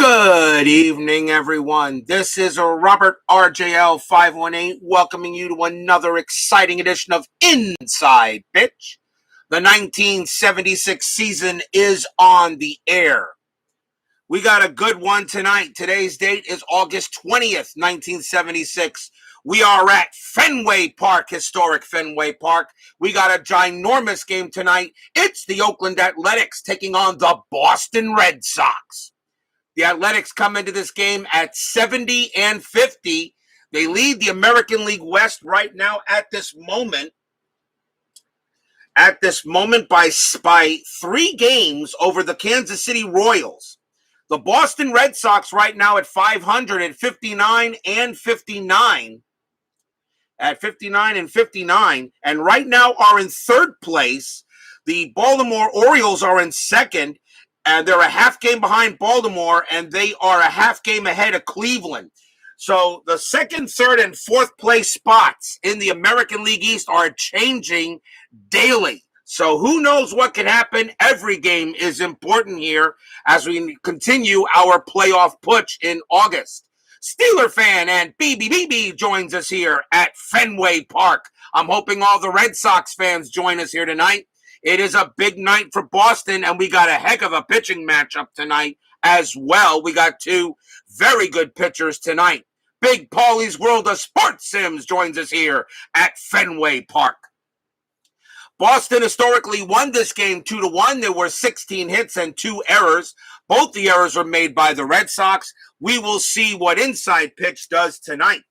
Good evening, everyone. This is Robert RJL 518 welcoming you to another exciting edition of Inside Pitch. The 1976 season is on the air. We got a good one tonight. Today's date is August 20th, 1976. We are at Fenway Park, historic Fenway Park. We got a ginormous game tonight. It's the Oakland Athletics taking on the Boston Red Sox. The Athletics come into this game at 70-50. They lead the American League West right now at this moment. By 3 games over the Kansas City Royals. The Boston Red Sox right now at 500 at 59-59. At 59-59. And right now are in third place. The Baltimore Orioles are in second. And they're a half game behind Baltimore, and they are a half game ahead of Cleveland. So the second, third, and fourth place spots in the American League East are changing daily. So who knows what can happen? Every game is important here as we continue our playoff push in August. Steeler fan and BBBB joins us here at Fenway Park. I'm hoping all the Red Sox fans join us here tonight. It is a big night for Boston, and we got a heck of a pitching matchup tonight as well. We got 2 very good pitchers tonight. Big Paulie's World of Sports Sims joins us here at Fenway Park. Boston historically won this game 2-1. There were 16 hits and 2 errors. Both the errors were made by the Red Sox. We will see what Inside Pitch does tonight.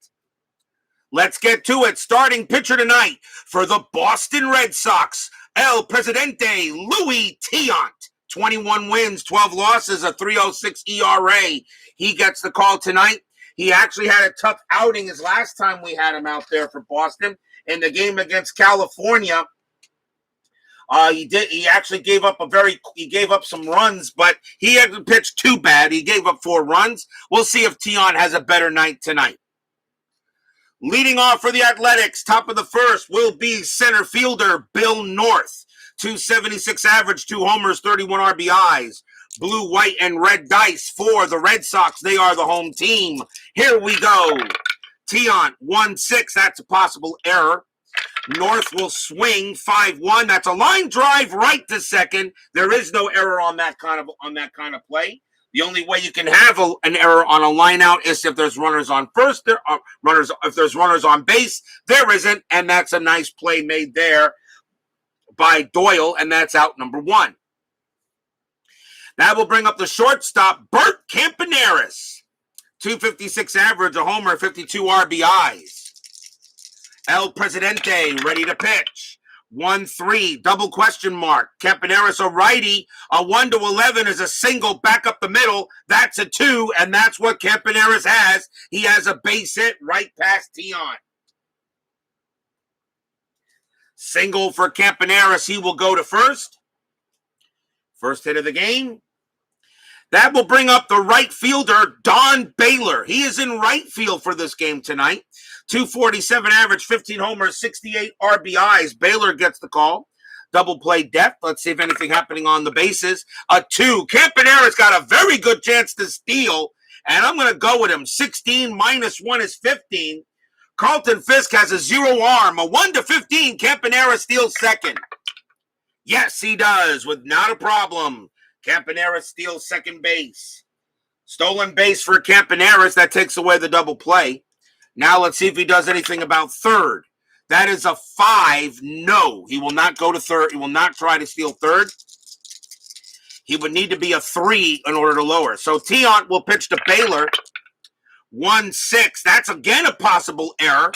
Let's get to it. Starting pitcher tonight for the Boston Red Sox, El Presidente, Louis Tiant. 21 wins, 12 losses, a 3.06 ERA. He gets the call tonight. He actually had a tough outing his last time we had him out there for Boston in the game against California. He actually gave up some runs, but he hadn't pitched too bad. He gave up 4 runs. We'll see if Tiant has a better night tonight. Leading off for the Athletics, top of the first will be center fielder Bill North. 276 average, 2 homers, 31 RBIs. Blue, white, and red dice for the Red Sox. They are the home team. Here we go. Tiant, 1-6. That's a possible error. North will swing 5-1. That's a line drive right to second. There is no error on that kind of play. The only way you can have an error on a line out is if there's runners on first. If there's runners on base, there isn't, and that's a nice play made there by Doyle, and that's out number 1. That will bring up the shortstop, Bert Campaneris. 256 average, a homer, 52 RBIs. El Presidente ready to pitch. 1-3, double question mark. Campaneris, a righty. A 1-11 is a single back up the middle. That's a 2, and that's what Campaneris has. He has a base hit right past Tiant. Single for Campaneris. He will go to first. First hit of the game. That will bring up the right fielder, Don Baylor. He is in right field for this game tonight. 247 average, 15 homers, 68 RBIs. Baylor gets the call. Double play depth. Let's see if anything happening on the bases. A 2. Campaneris got a very good chance to steal, and I'm going to go with him. 16 minus 1 is 15. Carlton Fisk has a 0 arm. A 1-15. Campaneris steals second. Yes, he does, with not a problem. Campaneris steals second base. Stolen base for Campaneris. That takes away the double play. Now let's see if he does anything about third. That is a 5. No, he will not go to third. He will not try to steal third. He would need to be a 3 in order to lower. So Tiant will pitch to Baylor. 1-6. That's again a possible error.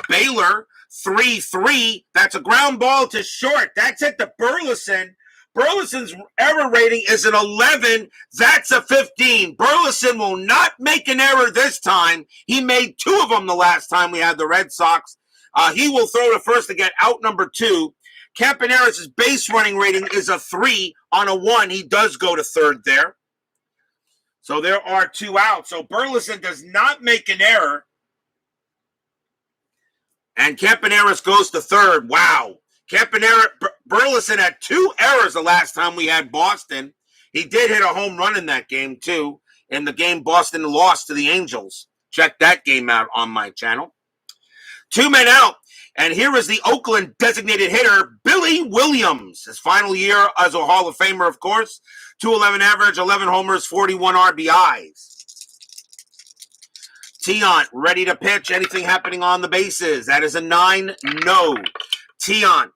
Baylor, 3-3. That's a ground ball to short. That's it to Burleson. Burleson's error rating is an 11. That's a 15. Burleson will not make an error this time. He made 2 of them the last time we had the Red Sox. He will throw to first to get out number 2. Campaneris' base running rating is a 3. On a 1, he does go to third there. So there are 2 outs. So Burleson does not make an error. And Campaneris goes to third. Wow. Burleson had 2 errors the last time we had Boston. He did hit a home run in that game, too. in the game Boston lost to the Angels. Check that game out on my channel. 2 men out. And here is the Oakland designated hitter, Billy Williams. His final year as a Hall of Famer, of course. 211 average, 11 homers, 41 RBIs. Tiant, ready to pitch. Anything happening on the bases? That is a 9, no. Tiant,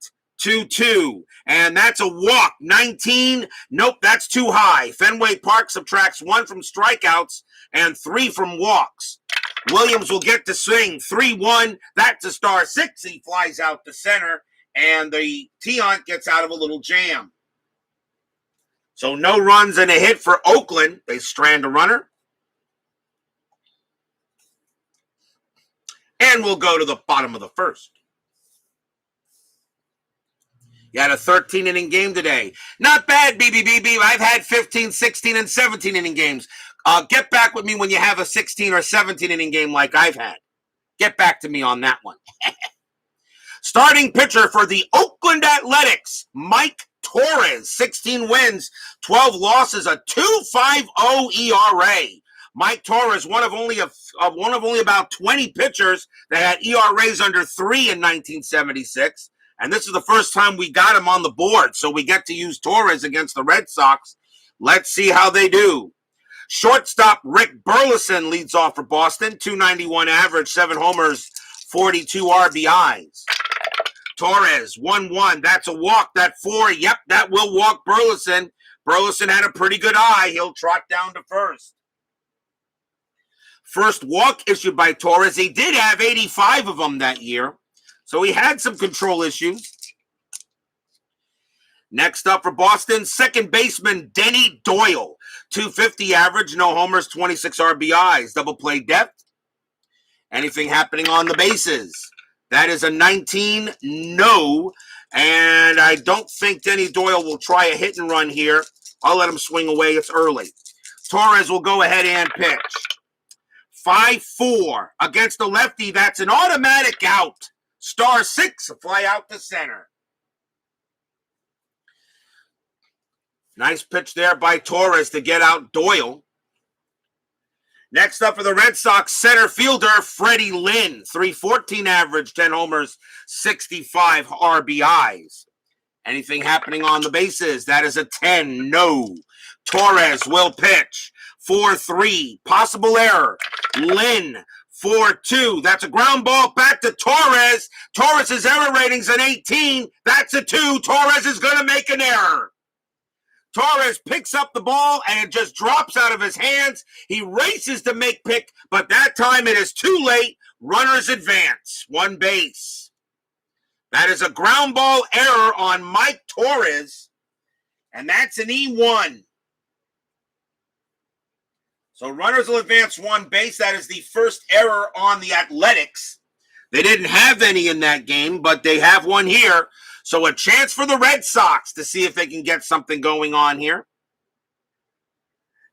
2-2. And that's a walk. 19, nope, that's too high. Fenway Park subtracts 1 from strikeouts and 3 from walks. Williams will get to swing. 3-1. That's a star 6. He flies out to center, and the Tiant gets out of a little jam. So no runs and a hit for Oakland. They strand a runner. And we'll go to the bottom of the first. You had a 13-inning game today. Not bad, BBBB. I've had 15, 16, and 17-inning games. Get back with me when you have a 16 or 17-inning game like I've had. Get back to me on that one. Starting pitcher for the Oakland Athletics, Mike Torrez. 16 wins, 12 losses, a 2.50 ERA. Mike Torrez, one of only about 20 pitchers that had ERAs under 3 in 1976. And this is the first time we got him on the board, so we get to use Torrez against the Red Sox. Let's see how they do. Shortstop Rick Burleson leads off for Boston. 291 average, 7 homers, 42 RBIs. Torrez, 1-1. That's a walk. That 4, yep, that will walk Burleson. Burleson had a pretty good eye. He'll trot down to first. First walk issued by Torrez. He did have 85 of them that year, so he had some control issues. Next up for Boston, second baseman Denny Doyle. 250 average, no homers, 26 RBIs. Double play depth. Anything happening on the bases? That is a 19, no. And I don't think Denny Doyle will try a hit and run here. I'll let him swing away. It's early. Torrez will go ahead and pitch. 5-4 against the lefty. That's an automatic out. Star 6, fly out to center. Nice pitch there by Torrez to get out Doyle. Next up for the Red Sox, center fielder Freddie Lynn. 314 average, 10 homers, 65 RBIs. Anything happening on the bases? That is a 10, no. Torrez will pitch. 4-3, possible error. Lynn, 4-2. That's a ground ball back to Torrez. Torrez's error rating's an 18. That's a 2. Torrez is going to make an error. Torrez picks up the ball and it just drops out of his hands. He races to make pick, but that time it is too late. Runners advance. 1 base. That is a ground ball error on Mike Torrez, and that's an E1. So runners will advance 1 base. That is the first error on the Athletics. They didn't have any in that game, but they have one here. So a chance for the Red Sox to see if they can get something going on here.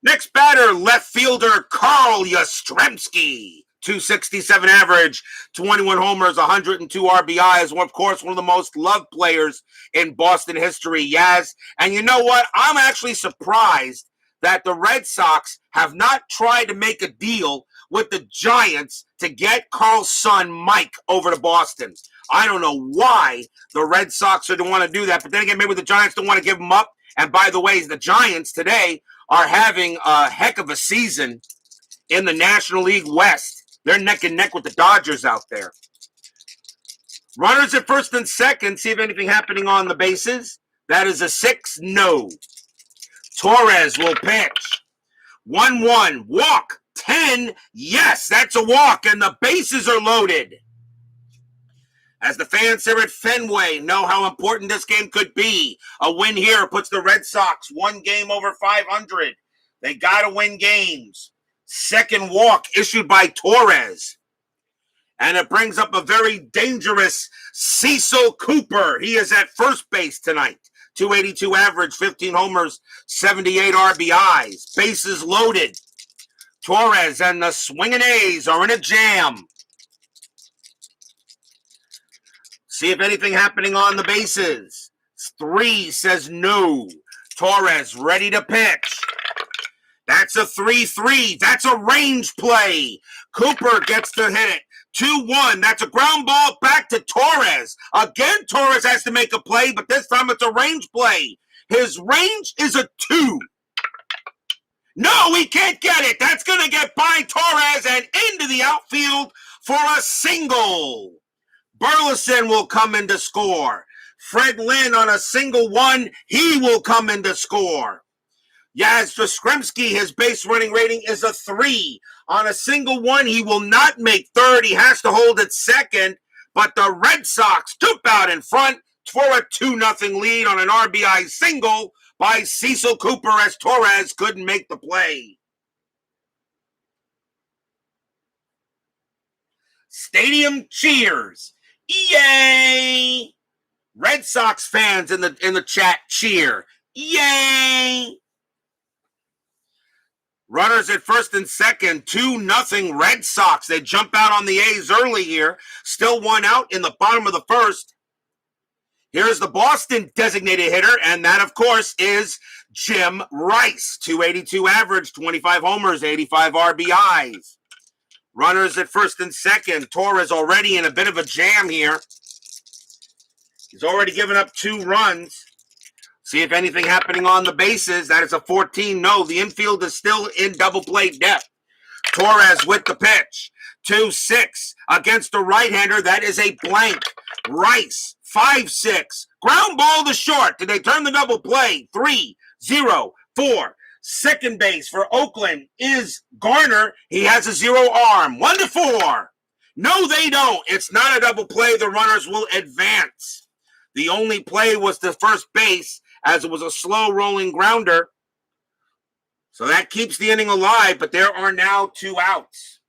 Next batter, left fielder Carl Yastrzemski. 267 average, 21 homers, 102 RBIs. Of course, one of the most loved players in Boston history, Yaz. And you know what? I'm actually surprised that the Red Sox have not tried to make a deal with the Giants to get Carl's son, Mike, over to Boston. I don't know why the Red Sox would want to do that, but then again, maybe the Giants don't want to give him up. And by the way, the Giants today are having a heck of a season in the National League West. They're neck and neck with the Dodgers out there. Runners at first and second. See if anything happening on the bases. That is a 6, no. Torrez will pitch. 1-1, walk. 10, yes, that's a walk, and the bases are loaded. As the fans here at Fenway know how important this game could be. A win here puts the Red Sox 1 game over 500. They got to win games. Second walk issued by Torrez. And it brings up a very dangerous Cecil Cooper. He is at first base tonight. 282 average, 15 homers, 78 RBIs. Bases loaded. Torrez and the swinging A's are in a jam. See if anything happening on the bases. 3 says no. Torrez ready to pitch. That That's a 3-3. That's a range play. Cooper gets to hit it. 2-1. That's a ground ball back to Torrez. Again, Torrez has to make a play, but this time it's a range play. His range is a 2. No, he can't get it. That's going to get by Torrez and into the outfield for a single. Burleson will come in to score. Fred Lynn on a single 1, he will come in to score. Yaz Jastrzemski, his base running rating is a 3. On a single 1, he will not make third. He has to hold it second. But the Red Sox took out in front for a 2-0 lead on an RBI single by Cecil Cooper as Torrez couldn't make the play. Stadium cheers. Yay! Red Sox fans in the chat cheer. Yay! Runners at first and second, 2-0 Red Sox. They jump out on the A's early here. Still 1 out in the bottom of the first. Here's the Boston designated hitter, and that, of course, is Jim Rice. 282 average, 25 homers, 85 RBIs. Runners at first and second. Torrez already in a bit of a jam here. He's already given up 2 runs. See if anything happening on the bases. That is a 14. No, the infield is still in double play depth. Torrez with the pitch. 2-6 against a right-hander. That is a blank. Rice, 5-6. Ground ball to short. Did they turn the double play? 3-0-4. Second base for Oakland is Garner. He has a 0 arm. 1-4. No, they don't. It's not a double play. The runners will advance. The only play was the first base, as it was a slow rolling grounder. So that keeps the inning alive, but there are now 2 outs.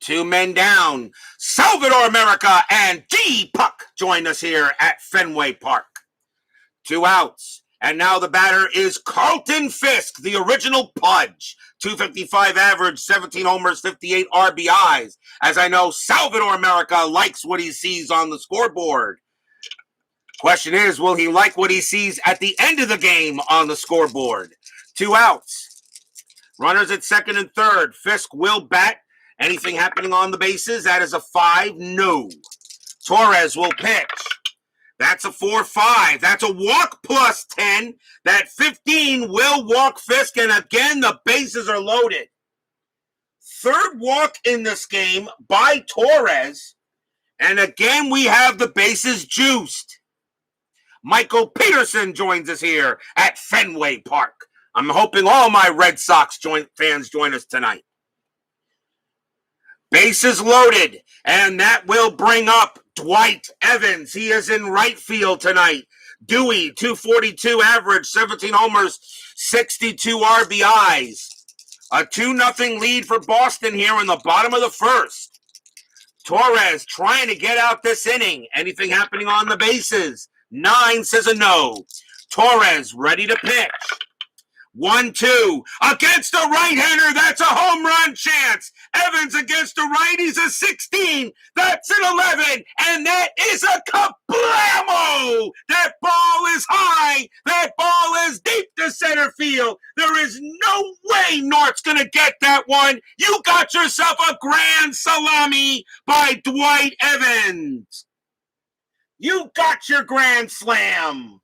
Two men down. Salvador America and D. Puck join us here at Fenway Park. 2 outs. And now the batter is Carlton Fisk, the original Pudge. 255 average, 17 homers, 58 RBIs. As I know, Salvador America likes what he sees on the scoreboard. Question is, will he like what he sees at the end of the game on the scoreboard? 2 outs. Runners at second and third. Fisk will bat. Anything happening on the bases? That is a 5. No. Torrez will pitch. That's a 4-5. That's a walk plus 10. That 15 will walk Fisk, and again, the bases are loaded. Third walk in this game by Torrez, and again, we have the bases juiced. Michael Peterson joins us here at Fenway Park. I'm hoping all my Red Sox fans join us tonight. Bases loaded, and that will bring up Dwight Evans. He is in right field tonight. Dewey, 242 average, 17 homers, 62 RBIs. A 2-0 lead for Boston here in the bottom of the first. Torrez trying to get out this inning. Anything happening on the bases? 9 says a no. Torrez ready to pitch. 1-2 against a right-hander. That's a home run chance. Evans against a right. He's a 16. That's an 11. And that is a kablamo. That ball is high. That ball is deep to center field. There is no way Nort's going to get that one. You got yourself a grand salami by Dwight Evans. You got your grand slam.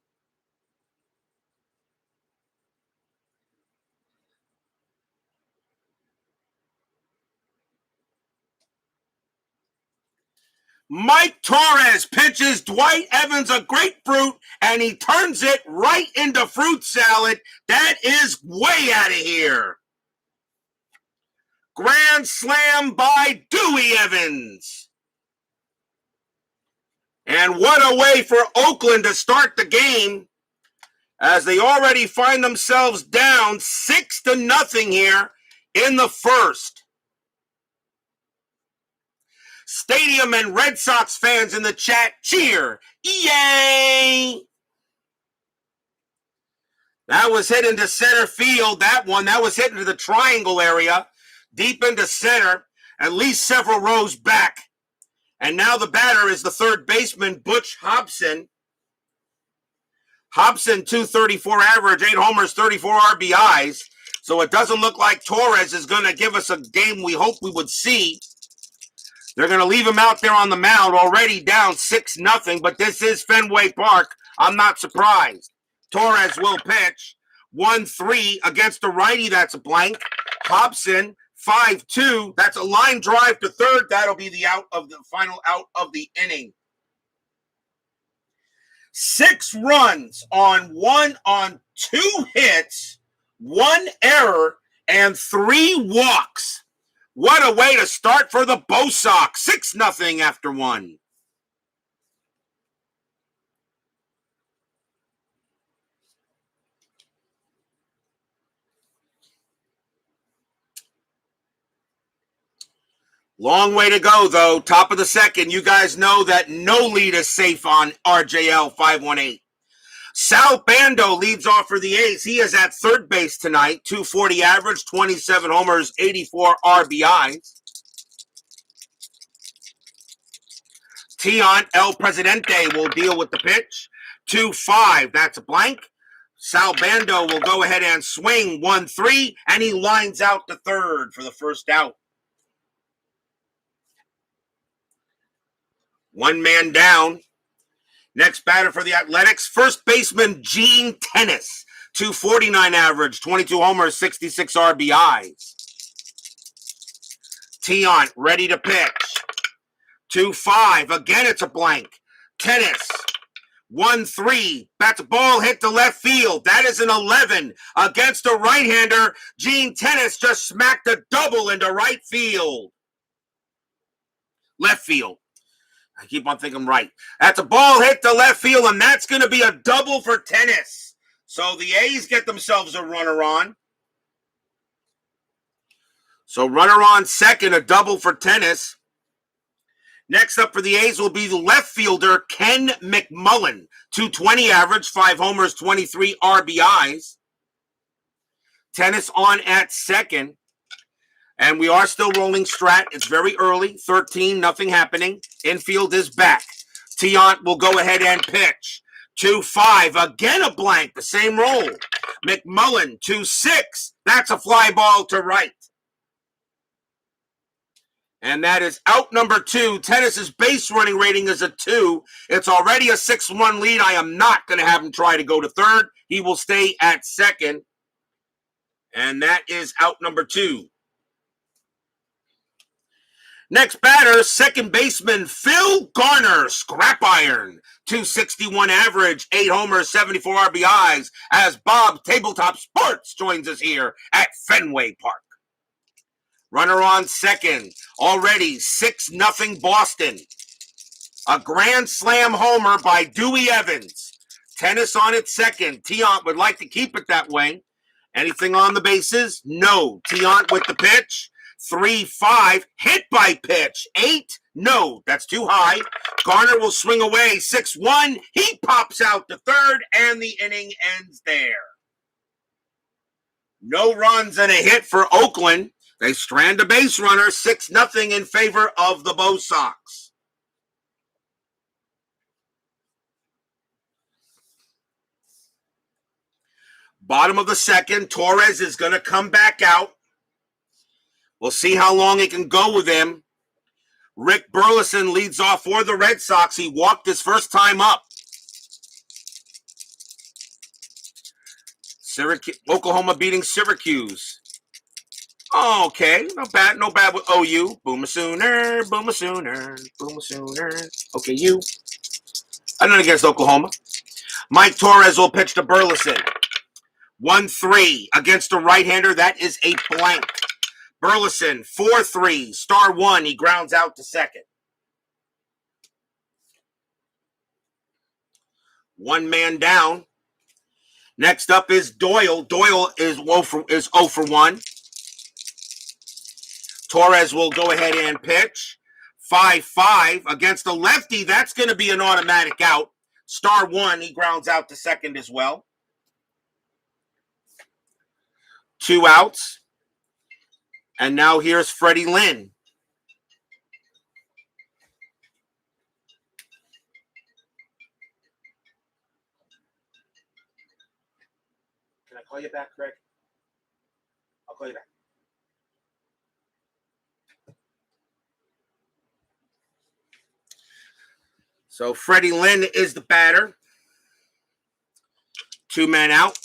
Mike Torrez pitches Dwight Evans a grapefruit, and he turns it right into fruit salad. That is way out of here. Grand slam by Dewey Evans. And what a way for Oakland to start the game, as they already find themselves down 6-0 here in the first. Stadium and Red Sox fans in the chat cheer. Yay! That was hit into center field. That was hit into the triangle area, deep into center, at least several rows back. And now the batter is the third baseman, Butch Hobson. Hobson, 234 average, 8 homers, 34 RBIs. So it doesn't look like Torrez is going to give us a game we hope we would see. They're going to leave him out there on the mound, already down 6-0, but this is Fenway Park. I'm not surprised. Torrez will pitch. 1-3 against the righty. That's a blank. Hobson, 5-2. That's a line drive to third. That'll be the final out of the inning. 6 runs on 2 hits, 1 error, and 3 walks. What a way to start for the Bo Sox. 6-0 after 1. Long way to go, though. Top of the second. You guys know that no lead is safe on RJL 518. Sal Bando leads off for the A's. He is at third base tonight. 240 average, 27 homers, 84 RBIs. Tiant El Presidente will deal with the pitch. 2-5. That's a blank. Sal Bando will go ahead and swing. 1-3, and he lines out to third for the first out. 1 man down. Next batter for the Athletics, first baseman Gene Tennis, 249 average, 22 homers, 66 RBIs. Tiant ready to pitch. 2-5. Again, it's a blank. Tennis. 1-3. That's a ball hit to left field. That is an 11 against a right-hander. Gene Tennis just smacked a double into right field. Left field. I keep on thinking right. That's a ball hit to left field, and that's going to be a double for Tennis. So the A's get themselves a runner on. So runner on second, a double for Tennis. Next up for the A's will be the left fielder, Ken McMullen. 220 average, 5 homers, 23 RBIs. Tennis on at second. And we are still rolling Strat. It's very early. 13, nothing happening. Infield is back. Tiant will go ahead and pitch. 2-5. Again a blank. The same roll. McMullen, 2-6. That's a fly ball to right. And that is out number 2. Tennis's base running rating is a 2. It's already a 6-1 lead. I am not going to have him try to go to third. He will stay at second. And that is out number 2. Next batter, second baseman Phil Garner, scrap iron, 261 average, 8 homers, 74 RBIs, as Bob Tabletop Sports joins us here at Fenway Park. Runner on second, already 6-0 Boston. A grand slam homer by Dewey Evans. Tennis on its second. Tiant would like to keep it that way. Anything on the bases? No. Tiant with the pitch. 3-5, hit by pitch. 8, no, that's too high. Garner will swing away. 6-1, he pops out to third, and the inning ends there. No runs and a hit for Oakland. They strand a base runner. 6-0 in favor of the Bo Sox. Bottom of the second, Torrez is going to come back out. We'll see how long he can go with him. Rick Burleson leads off for the Red Sox. He walked his first time up. Oklahoma beating Syracuse. Oh, okay, not bad with OU. Boomer Sooner, Boomer Sooner, Boomer Sooner. Okay, you. I'm not against Oklahoma. Mike Torrez will pitch to Burleson. 1-3 against a right-hander. That is a blank. Burleson, 4-3, star 1. He grounds out to second. 1 man down. Next up is Doyle. Doyle is 0 for 1. Torrez will go ahead and pitch. 5-5 against the lefty. That's going to be an automatic out. Star 1, he grounds out to second as well. 2 outs. And now here's Freddie Lynn. call you back, Craig? I'll call you back. So Freddie Lynn is the batter. 2 men out.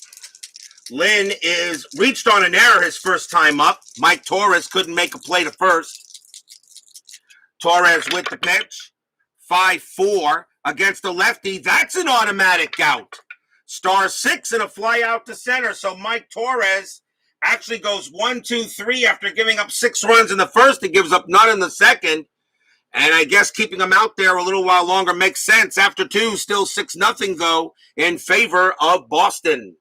Lynn is reached on an error his first time up. Mike Torrez couldn't make a play to first. Torrez with the pitch. 5-4 against the lefty. That's an automatic out. Star 6 and a fly out to center. So Mike Torrez actually goes 1-2-3 after giving up 6 runs in the first. He gives up none in the second. And I guess keeping him out there a little while longer makes sense. After 2, still 6-0 though in favor of Boston.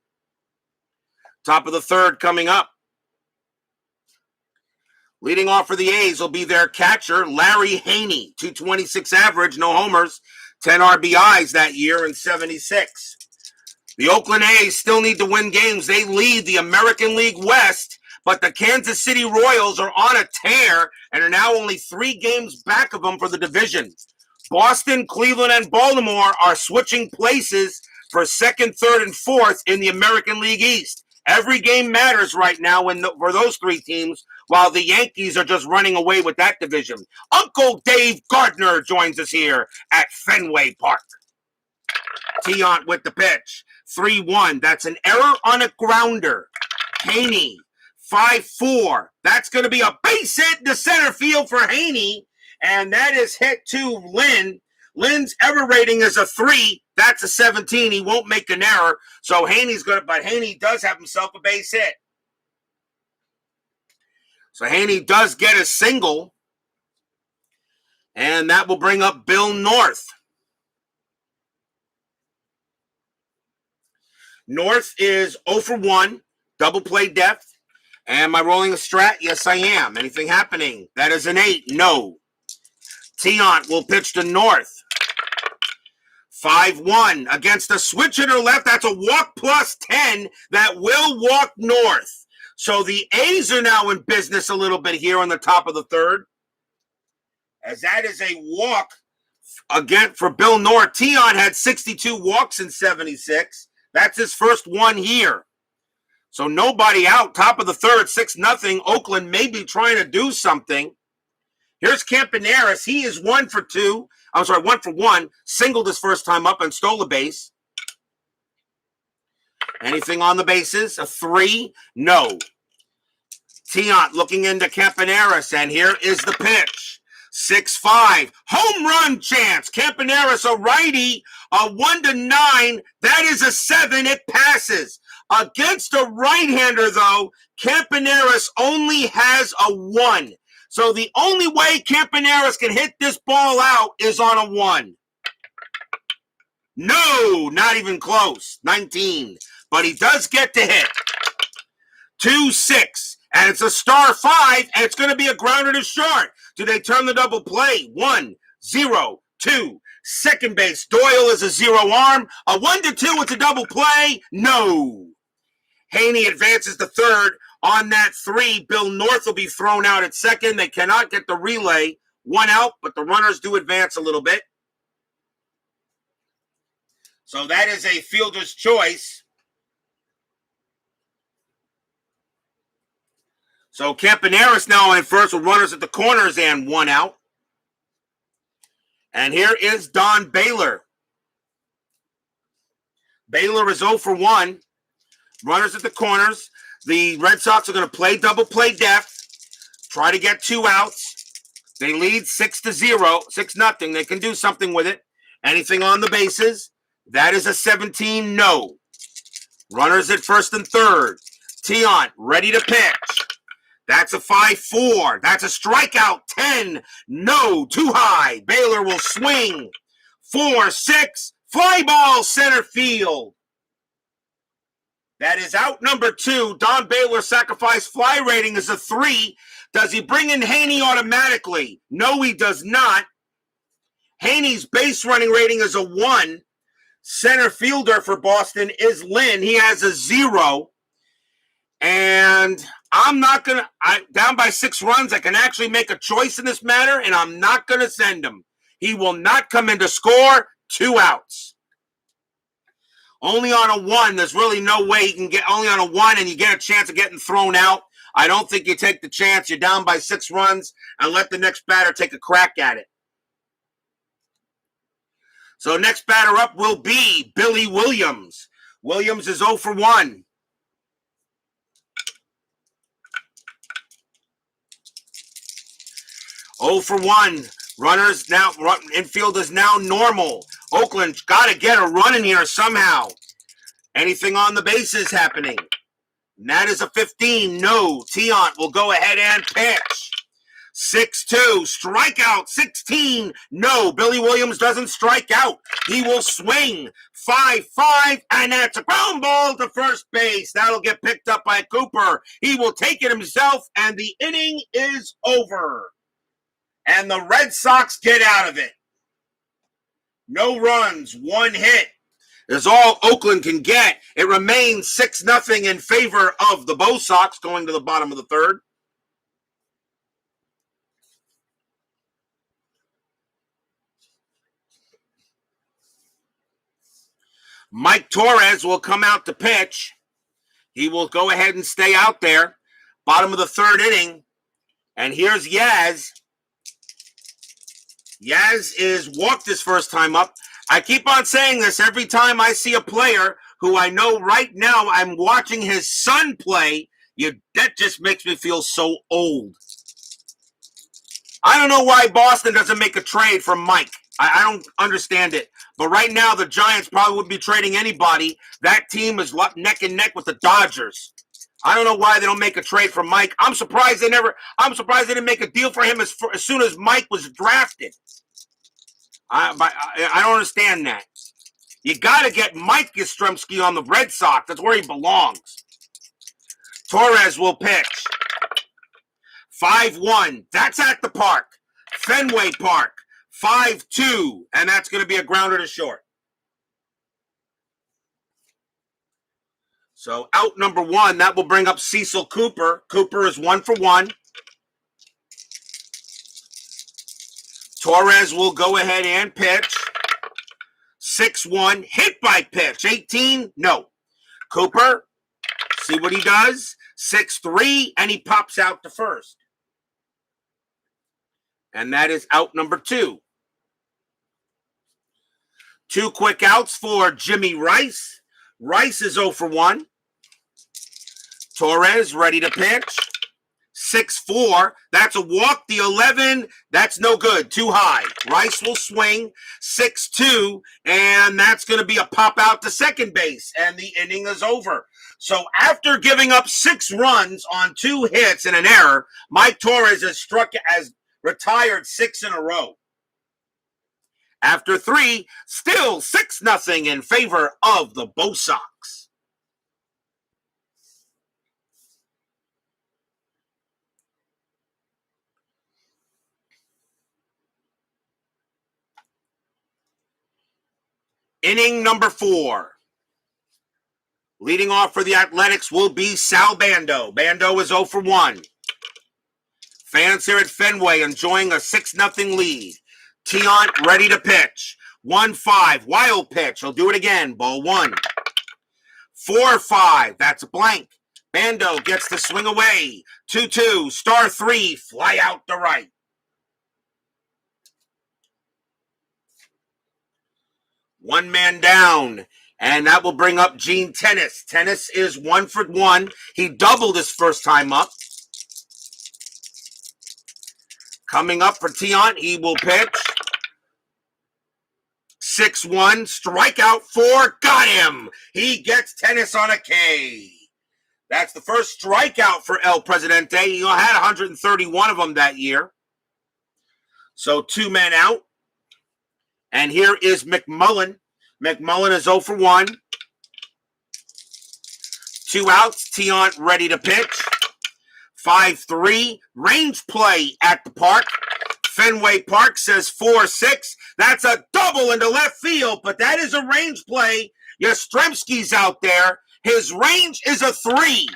Top of the third coming up. Leading off for the A's will be their catcher, Larry Haney. 226 average, no homers, 10 RBIs that year in 76. The Oakland A's still need to win games. They lead the American League West, but the Kansas City Royals are on a tear and are now only 3 games back of them for the division. Boston, Cleveland, and Baltimore are switching places for 2nd, 3rd, and 4th in the American League East. Every game matters right now for those 3 teams, while the Yankees are just running away with that division. Uncle Dave Gardner joins us here at Fenway Park. Tiant with the pitch. 3-1. That's an error on a grounder. Haney. 5-4. That's going to be a base hit to center field for Haney, and that is hit to Lynn. Lynn's error rating is a 3. That's a 17. He won't make an error, so but Haney does have himself a base hit. So Haney does get a single, and that will bring up Bill North. North is 0 for 1, double play depth. Am I rolling a strat? Yes, I am. Anything happening? That is an 8. No. Tiant will pitch to North. 5-1 against a switch hitter left. That's a walk plus 10 that will walk North. So the A's are now in business a little bit here on the top of the third, as that is a walk again for Bill North. Tiant had 62 walks in 76. That's his first one here. So nobody out. Top of the third, 6-0. Oakland may be trying to do something. Here's Campaneris. He is 1 for 1. Singled his first time up and stole a base. Anything on the bases? A 3? No. Tiant looking into Campaneris, and here is the pitch. 6-5. Home run chance. Campaneris, a righty, a 1-9. That is a 7. It passes. Against a right-hander, though, Campaneris only has a 1. So the only way Campaneris can hit this ball out is on a 1. No, not even close. 19. But he does get to hit. 2-6. And it's a star 5, and it's going to be a grounder to short. Do they turn the double play? 1-0-2. Second base. Doyle is a 0 arm. A 1-2. It's a double play. No. Haney advances to third. On that 3, Bill North will be thrown out at second. They cannot get the relay. 1 out, but the runners do advance a little bit. So that is a fielder's choice. So Campaneris now in first with runners at the corners and 1 out. And here is Don Baylor. Baylor is 0 for 1. Runners at the corners. The Red Sox are going to play double play depth. Try to get 2 outs. They lead 6-0. They can do something with it. Anything on the bases? That is a 17. No. Runners at first and third. Tiant ready to pitch. That's a 5-4. That's a strikeout. 10. No. Too high. Baylor will swing. 4-6. Fly ball center field. That is out number 2. Don Baylor's sacrifice fly rating is a 3. Does he bring in Haney automatically? No, he does not. Haney's base running rating is a 1. Center fielder for Boston is Lynn. He has a 0. And I'm not going to, down by 6 runs, I can actually make a choice in this matter, and I'm not going to send him. He will not come in to score. 2 outs. Only on a 1. There's really no way you can get only on a 1 and you get a chance of getting thrown out. I don't think you take the chance. You're down by 6 runs and let the next batter take a crack at it. So next batter up will be Billy Williams. Williams is 0 for 1. For 1. Runners now, infield is now normal. Oakland got to get a run in here somehow. Anything on the bases happening? And that is a 15. No. Tiant will go ahead and pitch. 6-2. Strikeout. 16. No. Billy Williams doesn't strike out. He will swing. 5-5. And that's a ground ball to first base. That'll get picked up by Cooper. He will take it himself, and the inning is over. And the Red Sox get out of it. No runs, 1 hit. Is all Oakland can get. It remains 6-0 in favor of the Bo Sox going to the bottom of the 3rd. Mike Torrez will come out to pitch. He will go ahead and stay out there. Bottom of the 3rd inning. And here's Yaz. Yaz is walked his first time up. I keep on saying this every time I see a player who I know right now I'm watching his son play. That just makes me feel so old. I don't know why Boston doesn't make a trade for Mike. I don't understand it. But right now, the Giants probably wouldn't be trading anybody. That team is neck and neck with the Dodgers. I don't know why they don't make a trade for Mike. I'm surprised they didn't make a deal for him as soon as Mike was drafted. I don't understand that. You got to get Mike Yastrzemski on the Red Sox. That's where he belongs. Torrez will pitch. 5-1. That's at the park. Fenway Park. 5-2. And that's going to be a grounder to short. So out number 1, that will bring up Cecil Cooper. Cooper is 1 for 1. Torrez will go ahead and pitch. 6-1. Hit by pitch. 18. No. Cooper, see what he does. 6-3. And he pops out to first. And that is out number 2. 2 quick outs for Jimmy Rice. Rice is 0 for 1. Torrez ready to pitch. 6-4. That's a walk. The 11. That's no good. Too high. Rice will swing. 6-2. And that's going to be a pop out to second base. And the inning is over. So after giving up 6 runs on 2 hits and an error, Mike Torrez has retired 6 in a row. After 3, still 6-0 in favor of the Bo Sox. Inning number 4. Leading off for the Athletics will be Sal Bando. Bando is 0 for 1. Fans here at Fenway enjoying a 6-0 lead. Tiant ready to pitch. 1-5. Wild pitch. He'll do it again. Ball 1. 4-5. That's a blank. Bando gets the swing away. 2-2. Star 3. Fly out to right. One man down, and that will bring up Gene Tennis. Tennis is 1 for 1. He doubled his first time up. Coming up for Tiant, he will pitch. 6-1, strikeout 4, got him. He gets Tennis on a K. That's the first strikeout for El Presidente. He had 131 of them that year. So 2 men out. And here is McMullen. McMullen is 0 for 1. 2 outs. Tiant ready to pitch. 5-3. Range play at the park. Fenway Park says 4-6. That's a double into left field, but that is a range play. Yastrzemski's out there. His range is a 3.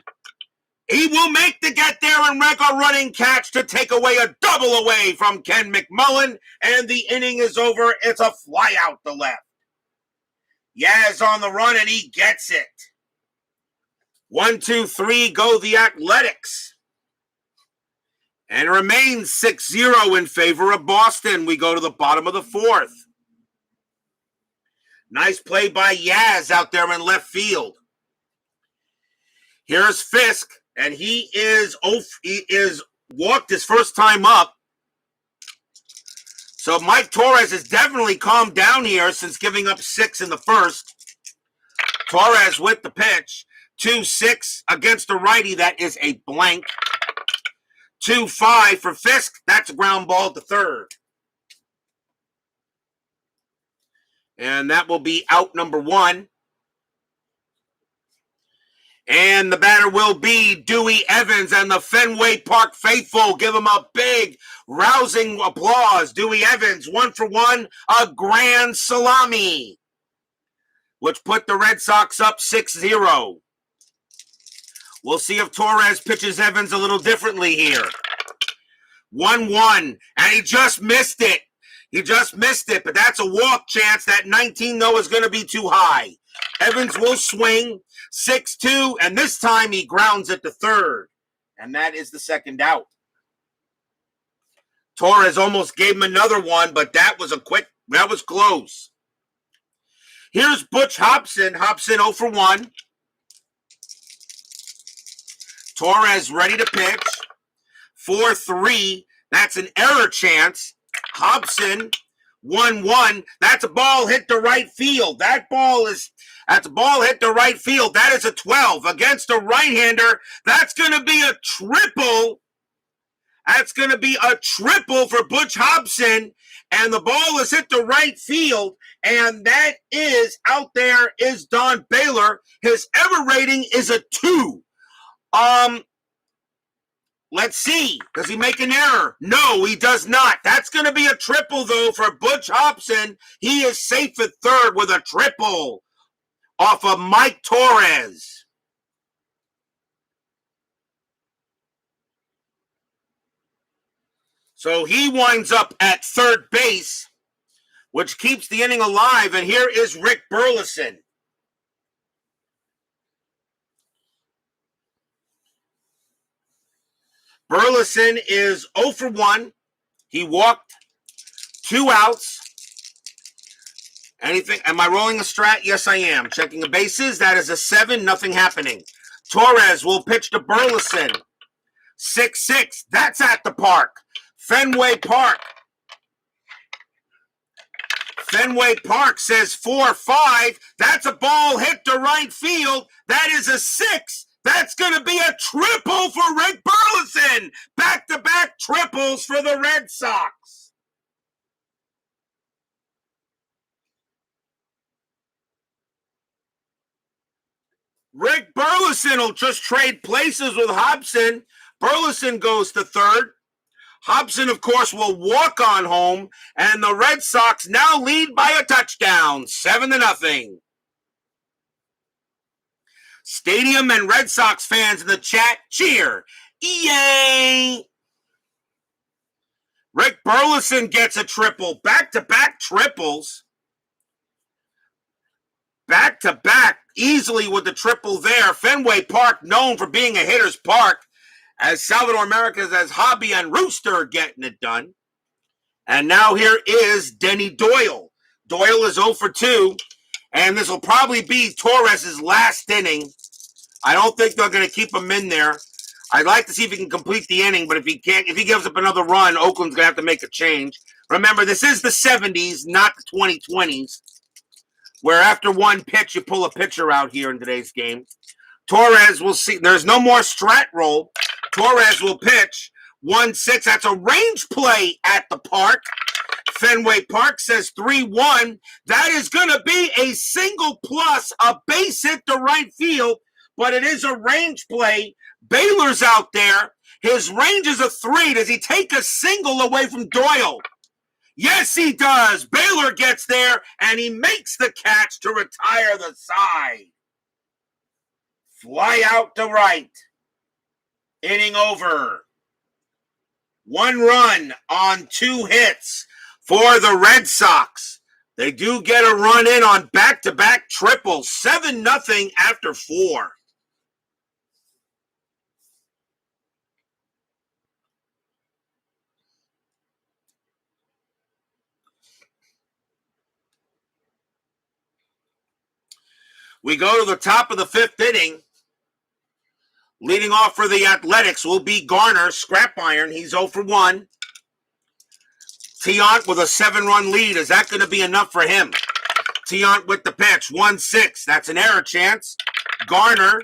He will make the get there and make a running catch to take away a double away from Ken McMullen, and the inning is over. It's a fly out to left. Yaz on the run, and he gets it. 1, 2, 3, go the Athletics. And it remains 6-0 in favor of Boston. We go to the bottom of the fourth. Nice play by Yaz out there in left field. Here's Fisk, and he is walked his first time up. So Mike Torrez has definitely calmed down here since giving up 6 in the first. Torrez with the pitch. 2-6 against a righty. That is a blank. 2-5 for Fisk. That's a ground ball to third. And that will be out number 1. And the batter will be Dewey Evans, and the Fenway Park faithful give him a big, rousing applause. Dewey Evans, 1 for 1, a grand salami, which put the Red Sox up 6-0. We'll see if Torrez pitches Evans a little differently here. 1-1, and he just missed it. But that's a walk chance. That 19, though, is going to be too high. Evans will swing 6-2, and this time he grounds it to third. And that is the second out. Torrez almost gave him another one, but that was close. Here's Butch Hobson. Hobson 0 for 1. Torrez ready to pitch. 4-3. That's an error chance. Hobson 1-1. That's a ball hit to right field. That's a ball hit to right field. That is a 12 against a right-hander. That's going to be a triple. That's going to be a triple for Butch Hobson. And the ball is hit to right field. And that is out there is Don Baylor. His error rating is a 2. Let's see. Does he make an error? No, he does not. That's going to be a triple, though, for Butch Hobson. He is safe at third with a triple off of Mike Torrez. So he winds up at third base, which keeps the inning alive. And here is Rick Burleson. Burleson is 0 for 1. He walked 2 outs. Anything? Am I rolling a strat? Yes, I am. Checking the bases. That is a 7. Nothing happening. Torrez will pitch to Burleson. 6-6. That's at the park. Fenway Park. Fenway Park says 4-5. That's a ball hit to right field. That is a 6. That's going to be a triple for Rick Burleson. Back-to-back triples for the Red Sox. Rick Burleson will just trade places with Hobson. Burleson goes to third. Hobson, of course, will walk on home. And the Red Sox now lead by a touchdown, 7-0. Stadium and Red Sox fans in the chat cheer. Yay! Rick Burleson gets a triple. Back-to-back triples. Back-to-back easily with the triple there. Fenway Park known for being a hitter's park. As Salvador Americas as Hobby and Rooster getting it done. And now here is Denny Doyle. Doyle is 0 for 2. And this will probably be Torres's last inning. I don't think they're going to keep him in there. I'd like to see if he can complete the inning, but if he gives up another run, Oakland's going to have to make a change. Remember, this is the 70s, not the 2020s, where after one pitch, you pull a pitcher out here in today's game. Torrez will see. There's no more strat roll. Torrez will pitch 1-6. That's a range play at the park. Fenway Park says 3-1. That is going to be a single plus a base hit to right field, but it is a range play. Baylor's out there. His range is a 3. Does he take a single away from Doyle? Yes, he does. Baylor gets there, and he makes the catch to retire the side. Fly out to right. Inning over. 1 run on 2 hits for the Red Sox. They do get a run in on back-to-back triples. 7-0 after 4. We go to the top of the 5th inning. Leading off for the Athletics will be Garner, scrap iron. He's 0 for 1. Tiant with a 7-run lead. Is that going to be enough for him? Tiant with the pitch. 1-6. That's an error chance. Garner,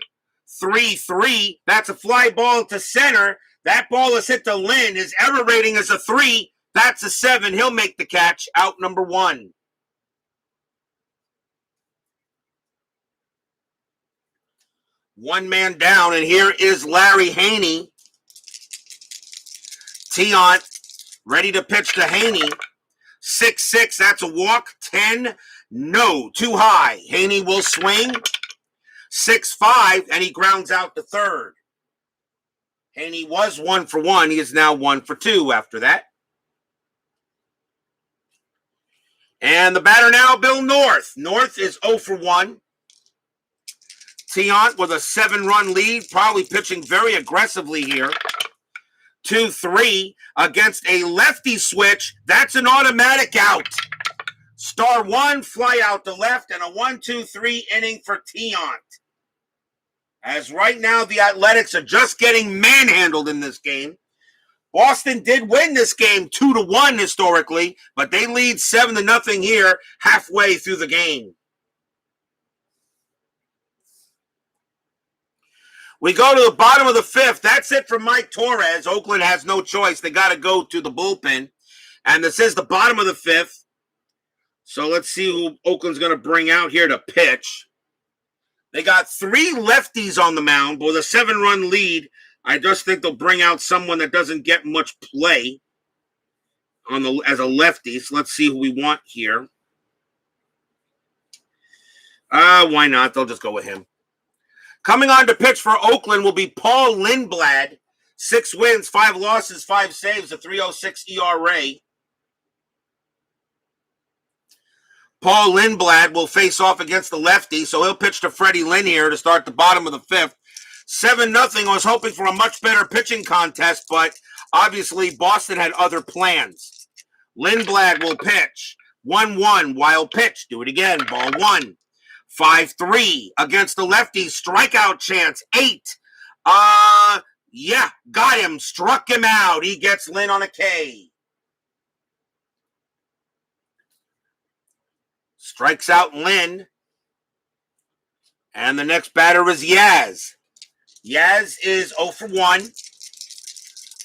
3-3. That's a fly ball to center. That ball is hit to Lynn. His error rating is a 3. That's a 7. He'll make the catch. Out number 1. One man down, and here is Larry Haney. Tiant ready to pitch to Haney. 6-6, that's a walk. 10, no, too high. Haney will swing. 6-5, and he grounds out to third. Haney was 1 for 1. He is now 1 for 2 after that. And the batter now, Bill North. North is 0 for 1. Tiant with a 7-run lead, probably pitching very aggressively here. 2-3 against a lefty switch. That's an automatic out. Star 1, fly out to left, and a 1-2-3 inning for Tiant. As right now, the Athletics are just getting manhandled in this game. Boston did win this game 2-1 historically, but they lead 7-0 here halfway through the game. We go to the bottom of the 5th. That's it for Mike Torrez. Oakland has no choice. They got to go to the bullpen. And this is the bottom of the 5th. So let's see who Oakland's going to bring out here to pitch. They got 3 lefties on the mound, but with a 7-run lead, I just think they'll bring out someone that doesn't get much play as a lefty. So let's see who we want here. Why not? They'll just go with him. Coming on to pitch for Oakland will be Paul Lindblad. 6 wins, 5 losses, 5 saves, a 3.06 ERA. Paul Lindblad will face off against the lefty, so he'll pitch to Freddie Lynn here to start the bottom of the 5th. 7-0. I was hoping for a much better pitching contest, but obviously Boston had other plans. Lindblad will pitch. 1-1, wild pitch. Do it again, ball 1. 5-3 against the lefty, strikeout chance, 8. Yeah, got him, struck him out. He gets Lynn on a K. Strikes out Lynn. And the next batter is Yaz. Yaz is 0 for 1.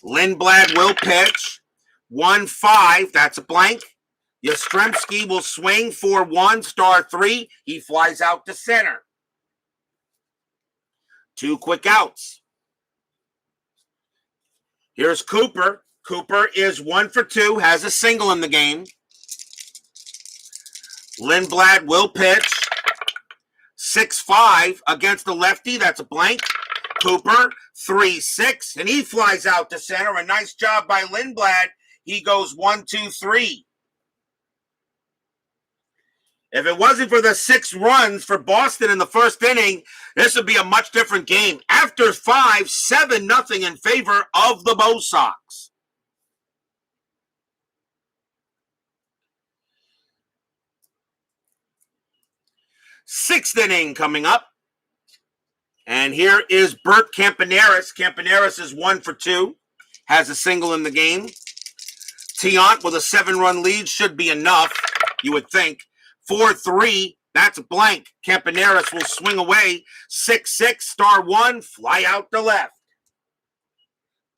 Lindblad will pitch. 1-5, that's a blank. Yastrzemski will swing 4-1, star 3. He flies out to center. 2 quick outs. Here's Cooper. Cooper is 1 for 2, has a single in the game. Lindblad will pitch. 6-5 against the lefty. That's a blank. Cooper, 3-6, and he flies out to center. A nice job by Lindblad. He goes 1-2-3. If it wasn't for the 6 runs for Boston in the first inning, this would be a much different game. After 5, 7-0 in favor of the Bo Sox. Sixth inning coming up. And here is Bert Campaneris. Campaneris is 1 for 2. Has a single in the game. Tiant with a 7-run lead should be enough, you would think. 4-3, that's a blank. Campaneris will swing away. 6-6, star 1, fly out to left.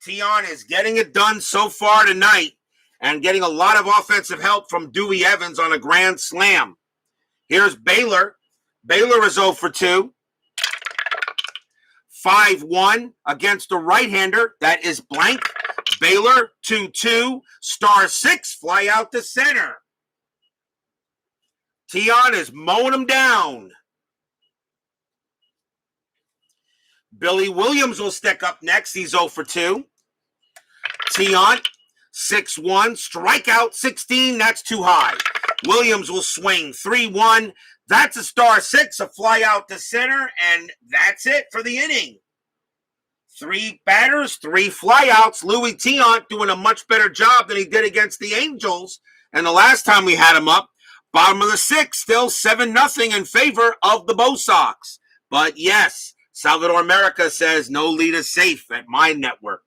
Tiant is getting it done so far tonight and getting a lot of offensive help from Dewey Evans on a grand slam. Here's Baylor. Baylor is 0 for 2. 5-1 against a right-hander. That is blank. Baylor, 2-2, star 6, fly out to center. Tiant is mowing him down. Billy Williams will stick up next. He's 0 for 2. Tiant, 6-1, strikeout 16. That's too high. Williams will swing 3-1. That's a star 6, a fly out to center, and that's it for the inning. 3 batters, 3 flyouts. Louis Tiant doing a much better job than he did against the Angels. And the last time we had him up, bottom of the 6th, still 7-0 in favor of the Bo Sox. But yes, Salvador America says no lead is safe at my network.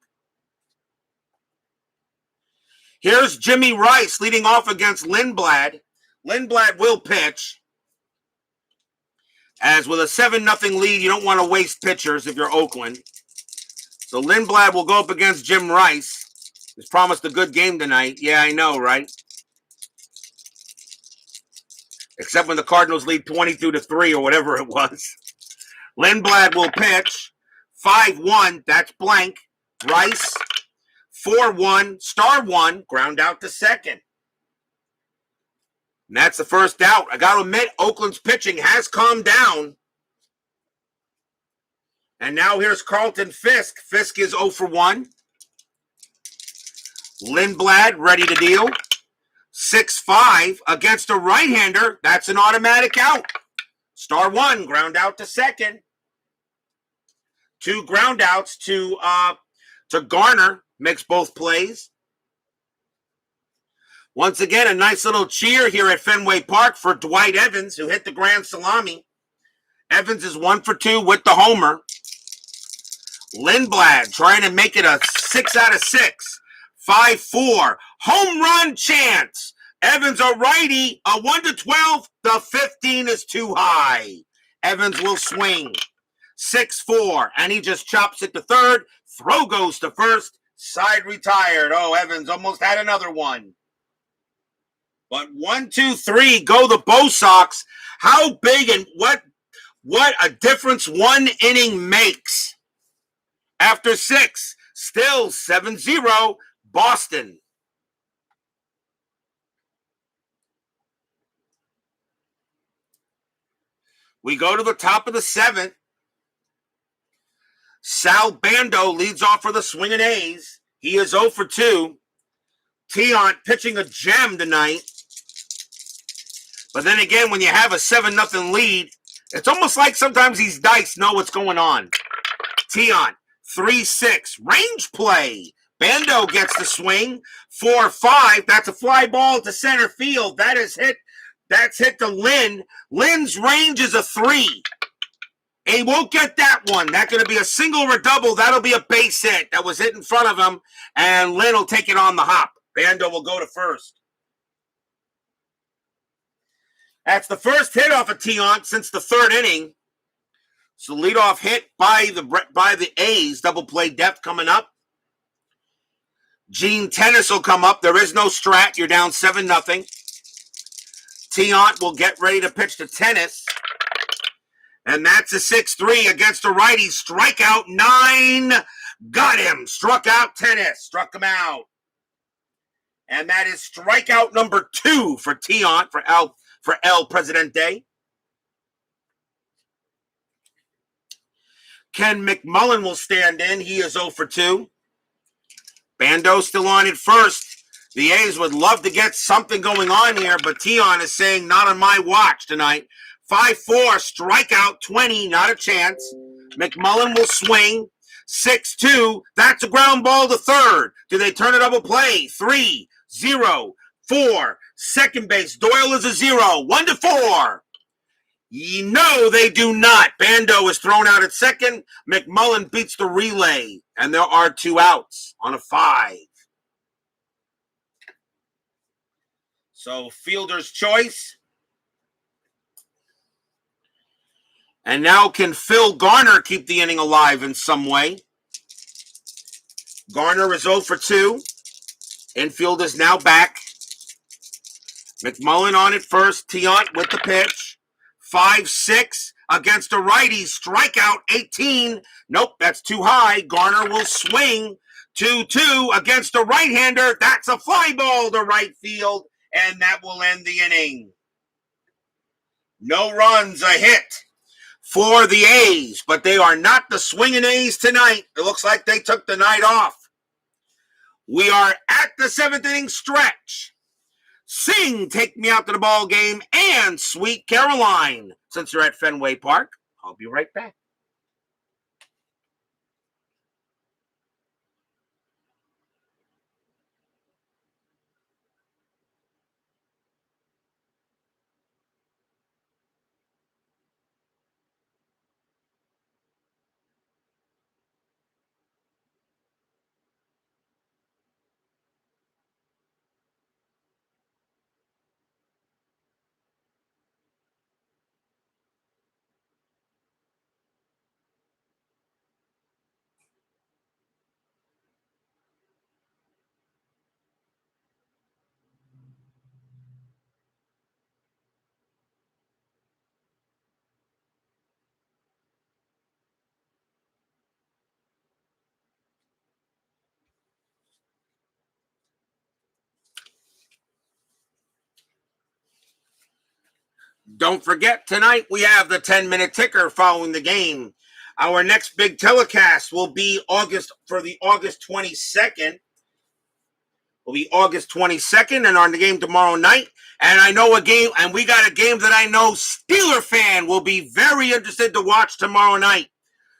Here's Jimmy Rice leading off against Lindblad. Lindblad will pitch. As with a 7-0 lead, you don't want to waste pitchers if you're Oakland. So Lindblad will go up against Jim Rice. He's promised a good game tonight. Yeah, I know, right? Except when the Cardinals lead 22-3 or whatever it was. Lindblad will pitch. 5-1, that's blank. Rice, 4-1, star 1, ground out to second. And that's the first out. I got to admit, Oakland's pitching has calmed down. And now here's Carlton Fisk. Fisk is 0 for 1. Lindblad ready to deal. 6-5 against a right-hander. That's an automatic out. Star 1, ground out to second. 2 ground outs to Garner. Makes both plays. Once again, a nice little cheer here at Fenway Park for Dwight Evans, who hit the grand salami. Evans is 1 for 2 with the homer. Lindblad trying to make it a 6 out of 6. 5-4. Home run chance. Evans a righty. A 1-12. The 15 is too high. Evans will swing. 6-4. And he just chops it to third. Throw goes to first. Side retired. Oh, Evans almost had another one. But 1, 2, 3 go the Bo Sox. How big and what a difference one inning makes. After 6, still 7-0, Boston. We go to the top of the 7th. Sal Bando leads off for the Swingin' A's. He is 0 for 2. Tiant pitching a gem tonight. But then again, when you have a 7-0 lead, it's almost like sometimes these dice know what's going on. Tiant, 3-6, range play. Bando gets the swing. 4-5, that's a fly ball to center field. That is hit. That's hit to Lynn. Lynn's range is a 3. And he won't get that one. That's going to be a single or a double. That'll be a base hit. That was hit in front of him. And Lynn will take it on the hop. Bando will go to first. That's the first hit off of Tiant since the 3rd inning. So leadoff hit by the A's. Double play depth coming up. Gene Tennis will come up. There is no strat. You're down 7-0. Tiant will get ready to pitch to Tennis. And that's a 6-3 against a righty. Strikeout 9. Got him. Struck out Tennis. Struck him out. And that is strikeout number 2 for Tiant for El Presidente. Ken McMullen will stand in. He is 0 for 2. Bando still on at first. The A's would love to get something going on here, but Tiant is saying not on my watch tonight. 5-4, strikeout 20, not a chance. McMullen will swing. 6-2, that's a ground ball to third. Do they turn a double play? 3-0, 4, second base. Doyle is a 0, 1-4. No, they do not. Bando is thrown out at second. McMullen beats the relay, and there are 2 outs on a 5. So fielder's choice. And now can Phil Garner keep the inning alive in some way? Garner is 0 for 2. Infield is now back. McMullen on at first. Tiant with the pitch. 5-6 against a righty. Strikeout 18. Nope, that's too high. Garner will swing. 2-2 against a right-hander. That's a fly ball to right field. And that will end the inning. No runs, a hit for the A's, but they are not the swinging A's tonight. It looks like they took the night off. We are at the 7th inning stretch. Sing, Take Me Out to the Ball Game, and Sweet Caroline. Since you're at Fenway Park, I'll be right back. Don't forget, tonight we have the 10-minute ticker following the game. Our next big telecast will be August 22nd. Will be August 22nd, and on the game tomorrow night. And I know we got a game that I know Steeler fan will be very interested to watch tomorrow night.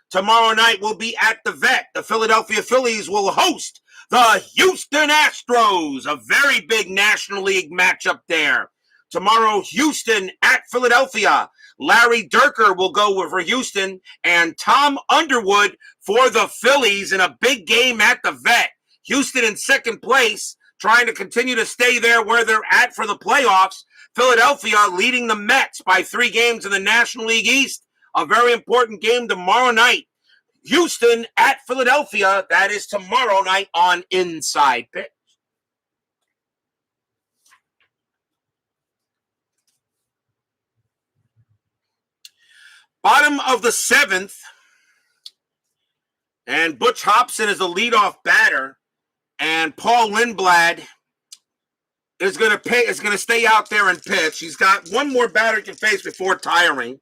Tomorrow night we'll be at the Vet. The Philadelphia Phillies will host the Houston Astros, a very big National League matchup there. Tomorrow, Houston at Philadelphia. Larry Durker will go for Houston, and Tom Underwood for the Phillies in a big game at the Vet. Houston in second place, trying to continue to stay there where they're at for the playoffs. Philadelphia leading the Mets by 3 games in the National League East. A very important game tomorrow night. Houston at Philadelphia. That is tomorrow night on Inside Pitch. Bottom of the 7th. And Butch Hobson is the leadoff batter. And Paul Lindblad is going to stay out there and pitch. He's got one more batter he can face before tiring.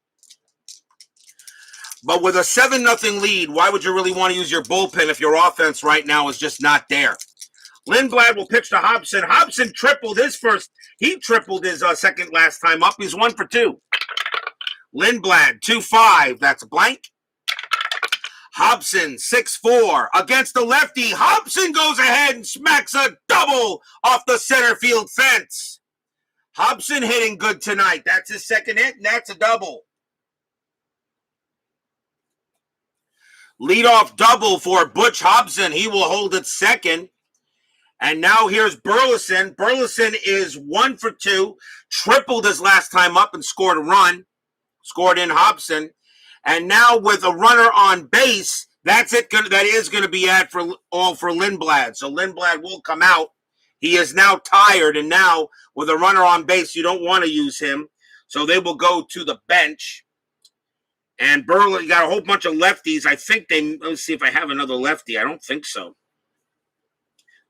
But with a 7-0 lead, why would you really want to use your bullpen if your offense right now is just not there? Lindblad will pitch to Hobson. Hobson tripled his first. He tripled his second last time up. He's 1 for 2. Lindblad, 2-5. That's a blank. Hobson, 6-4. Against the lefty, Hobson goes ahead and smacks a double off the center field fence. Hobson hitting good tonight. That's his second hit, and that's a double. Leadoff double for Butch Hobson. He will hold it second. And now here's Burleson. Burleson is 1 for 2. Tripled his last time up and scored a run. Scored in Hobson. And now with a runner on base, that is going to be all for Lindblad. So Lindblad will come out. He is now tired, and now with a runner on base, you don't want to use him. So they will go to the bench. And Burleson got a whole bunch of lefties. Let's see if I have another lefty. I don't think so.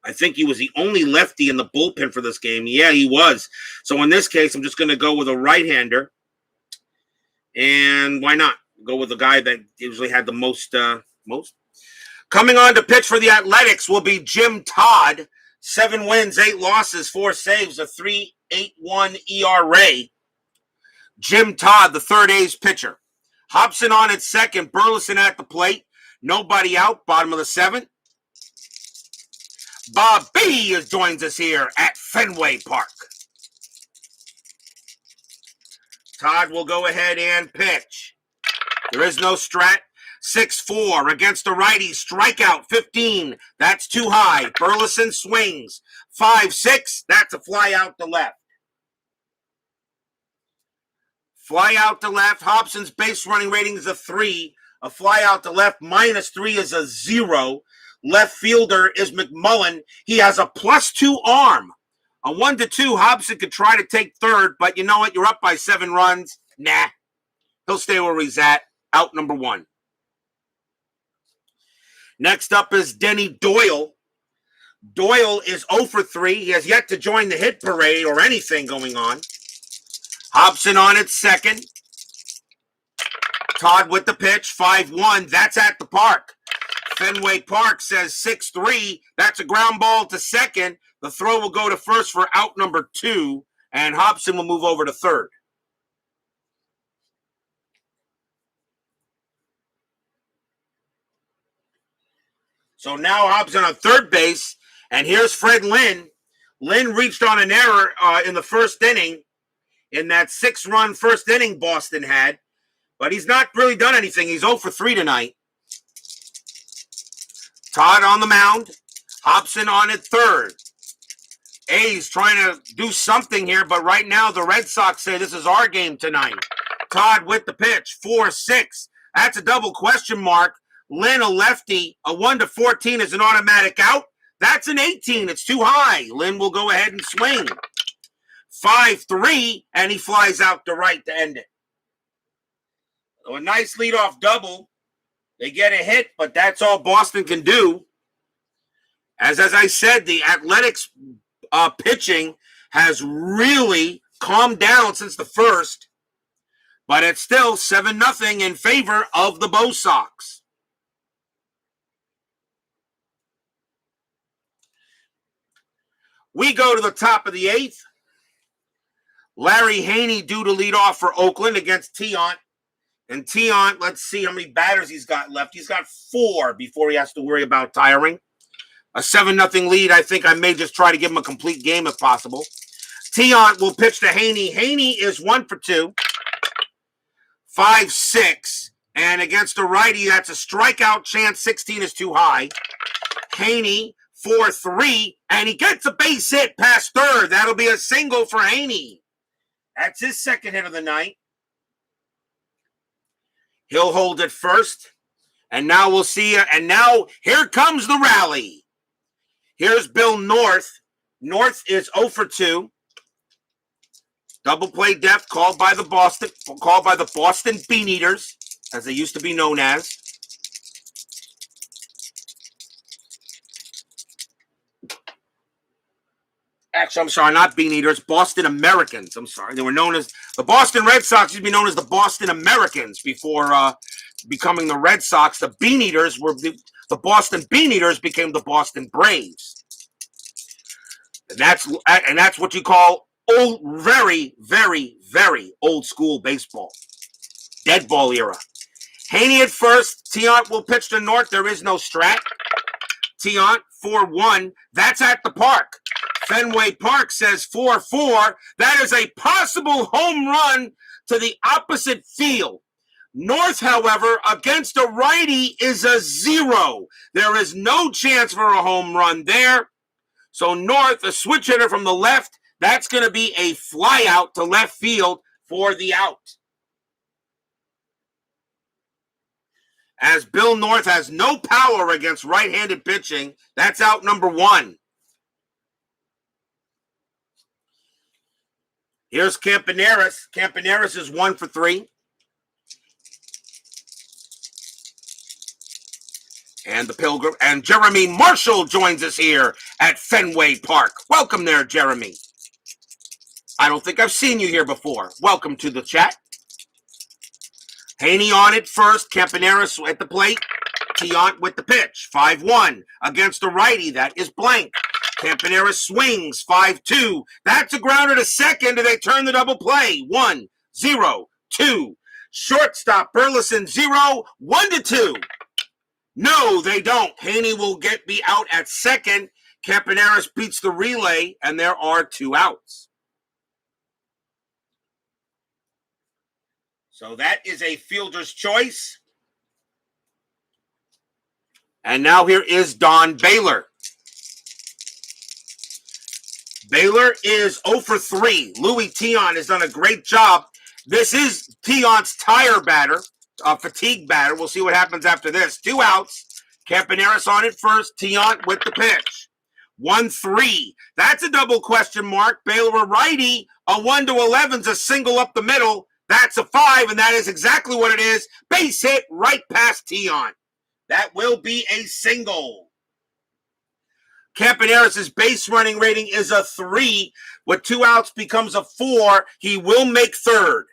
I think he was the only lefty in the bullpen for this game. Yeah, he was. So in this case, I'm just going to go with a right-hander. And why not? Go with the guy that usually had the most. Coming on to pitch for the Athletics will be Jim Todd. 7 wins, 8 losses, 4 saves, a 3.81 ERA. Jim Todd, the third ace pitcher. Hobson on at second, Burleson at the plate. Nobody out, bottom of the 7th. Bob B. joins us here at Fenway Park. Todd will go ahead and pitch. There is no strat. 6-4 against the righty. Strikeout 15. That's too high. Burleson swings. 5-6. That's a fly out to left. Fly out to left. Hobson's base running rating is a 3. A fly out to left -3 is a 0. Left fielder is McMullen. He has a +2 arm. A 1-2, Hobson could try to take third, but you know what? You're up by 7 runs. Nah. He'll stay where he's at. Out number 1. Next up is Denny Doyle. Doyle is 0 for 3. He has yet to join the hit parade or anything going on. Hobson on at second. Todd with the pitch. 5-1. That's at the park. Fenway Park says 6-3. That's a ground ball to second. The throw will go to first for out number 2, and Hobson will move over to third. So now Hobson on third base, and here's Fred Lynn. Lynn reached on an error in the first inning in that 6-run first inning Boston had, but he's not really done anything. He's 0 for 3 tonight. Todd on the mound. Hobson on at third. A's trying to do something here, but right now the Red Sox say this is our game tonight. Todd with the pitch, 4-6. That's a double question mark. Lynn, a lefty, a 1-14 is an automatic out. That's an 18. It's too high. Lynn will go ahead and swing. 5-3, and he flies out to right to end it. So a nice leadoff double. They get a hit, but that's all Boston can do. As I said, the Athletics pitching has really calmed down since the first, but it's still 7-0 in favor of the Bo Sox. We go to the top of the 8th. Larry Haney due to lead off for Oakland against Tiant. And Tiant, let's see how many batters he's got left. He's got 4 before he has to worry about tiring. A 7-0 lead. I think I may just try to give him a complete game if possible. Tiant will pitch to Haney. Haney is 1 for 2. 5-6. And against a righty, that's a strikeout chance. 16 is too high. Haney, 4-3. And he gets a base hit past third. That'll be a single for Haney. That's his second hit of the night. He'll hold it first. And now we'll see. And now here comes the rally. Here's Bill North. North is 0 for 2. Double play depth called by the Boston Bean Eaters, as they used to be known as. Actually, I'm sorry, not Bean Eaters, Boston Americans. I'm sorry. They were known as the Boston Red Sox, used to be known as the Boston Americans before becoming the Red Sox. The Bean Eaters were the Boston Bean Eaters became the Boston Braves. And that's what you call old, very, very, very old school baseball. Dead ball era. Haney at first. Tiant will pitch to North. There is no strat. Tiant, 4-1. That's at the park. Fenway Park says 4-4. That is a possible home run to the opposite field. North, however, against a righty is a 0. There is no chance for a home run there. So North, a switch hitter from the left, that's going to be a fly out to left field for the out. As Bill North has no power against right-handed pitching, that's out number 1. Here's Campaneris. Campaneris is 1 for 3. And the Pilgrim. And Jeremy Marshall joins us here at Fenway Park. Welcome there, Jeremy. I don't think I've seen you here before. Welcome to the chat. Haney on it first. Campaneris at the plate. Tiant with the pitch. 5-1 against a righty. That is blank. Campaneris swings. 5-2. That's a grounder to second, and they turn the double play. 1-0-2. Shortstop Burleson 0. 1-2. No, they don't. Haney will be out at second. Campaneris beats the relay, and there are 2 outs. So that is a fielder's choice. And now here is Don Baylor. Baylor is 0 for 3. Louis Tiant has done a great job. This is Tiant's tire batter, fatigue batter. We'll see what happens after this. 2 outs. Campaneris on it first. Tiant with the pitch. 1-3. That's a double question mark. Baylor a righty. A 1-11's a single up the middle. That's a 5, and that is exactly what it is. Base hit right past Tiant. That will be a single. Campaneris' base running rating is a 3. With 2 outs becomes a 4. He will make third.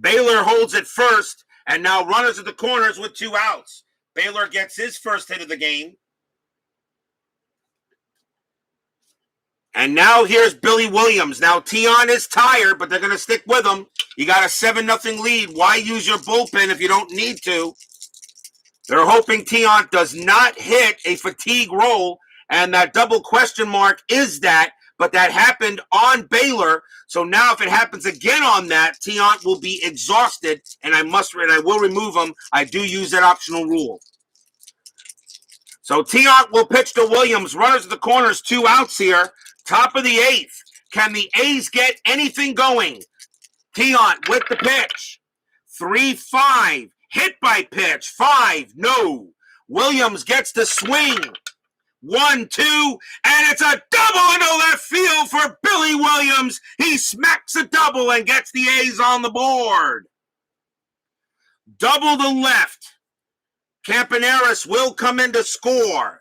Baylor holds it first, and now runners at the corners with 2 outs. Baylor gets his first hit of the game. And now here's Billy Williams. Now Tiant is tired, but they're going to stick with him. You got a 7-0 lead. Why use your bullpen if you don't need to? They're hoping Tiant does not hit a fatigue roll, and that double question mark is that, but that happened on Baylor. So now if it happens again on that, Tiant will be exhausted, and I will remove him. I do use that optional rule. So Tiant will pitch to Williams. Runners at the corners, 2 outs here. Top of the 8th. Can the A's get anything going? Tiant with the pitch. 3-5. Hit by pitch. 5. No. Williams gets the swing. 1-2. And it's a double into left field for Billy Williams. He smacks a double and gets the A's on the board. Double to left. Campaneris will come in to score.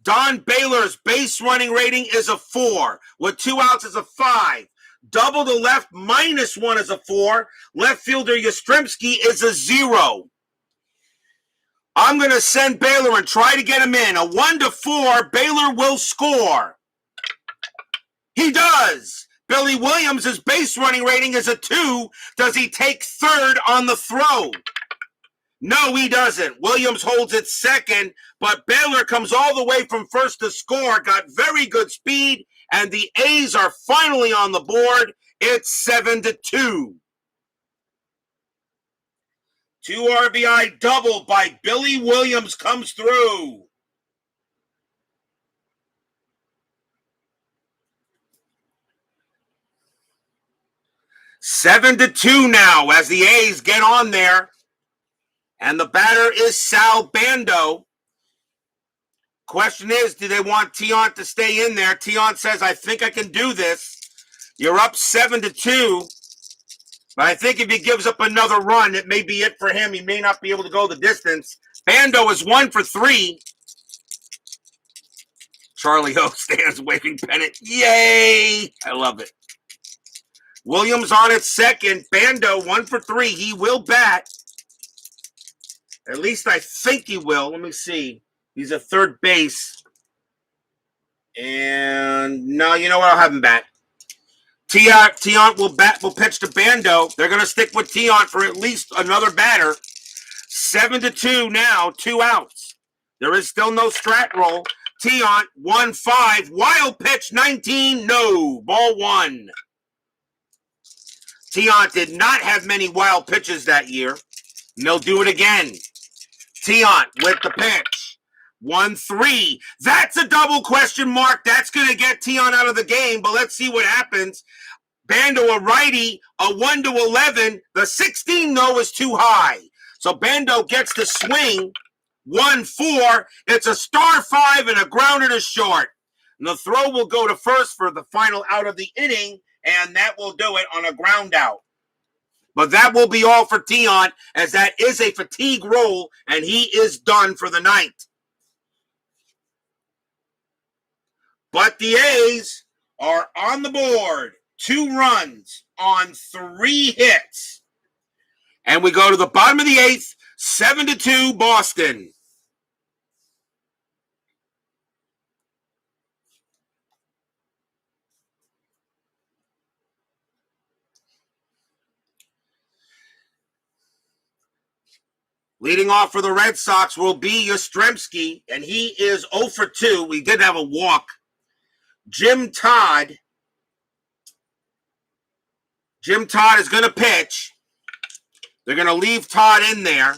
Don Baylor's base running rating is a 4. With 2 outs is a 5. Double to left -1 is a 4. Left fielder Yastrzemski is a 0. I'm going to send Baylor and try to get him in. A 1-4, Baylor will score. He does. Billy Williams' base running rating is a 2. Does he take third on the throw? No, he doesn't. Williams holds it second, but Baylor comes all the way from first to score, got very good speed, and the A's are finally on the board. It's 7-2. 2 RBI double by Billy Williams comes through. Seven to 2 now as the A's get on there. And the batter is Sal Bando. Question is, do they want Tiant to stay in there? Tiant says, I think I can do this. You're up 7-2. But I think if he gives up another run, it may be it for him. He may not be able to go the distance. Bando is 1 for 3. Charlie Ho stands waving pennant. Yay! I love it. Williams on at second. Bando 1 for 3. He will bat. At least I think he will. Let me see. He's at third base. And no, you know what? I'll have him bat. Tiant will pitch to Bando. They're going to stick with Tiant for at least another batter. 7-2 now, 2 outs. There is still no strat roll. Tiant 1-5. Wild pitch 19. No. Ball 1. Tiant did not have many wild pitches that year. And they'll do it again. Tiant with the pitch. 1-3. That's a double question mark. That's going to get Tiant out of the game, but let's see what happens. Bando a righty, a 1-11. The 16, though, is too high. So Bando gets the swing. 1-4. It's a star 5 and a grounder to short. And the throw will go to first for the final out of the inning, and that will do it on a ground out. But that will be all for Tiant, as that is a fatigue roll, and he is done for the night. But the A's are on the board. 2 runs on 3 hits. And we go to the bottom of the 8th, 7-2 Boston. Leading off for the Red Sox will be Yastrzemski, and he is 0 for 2. We did have a walk. Jim Todd is going to pitch. They're going to leave Todd in there.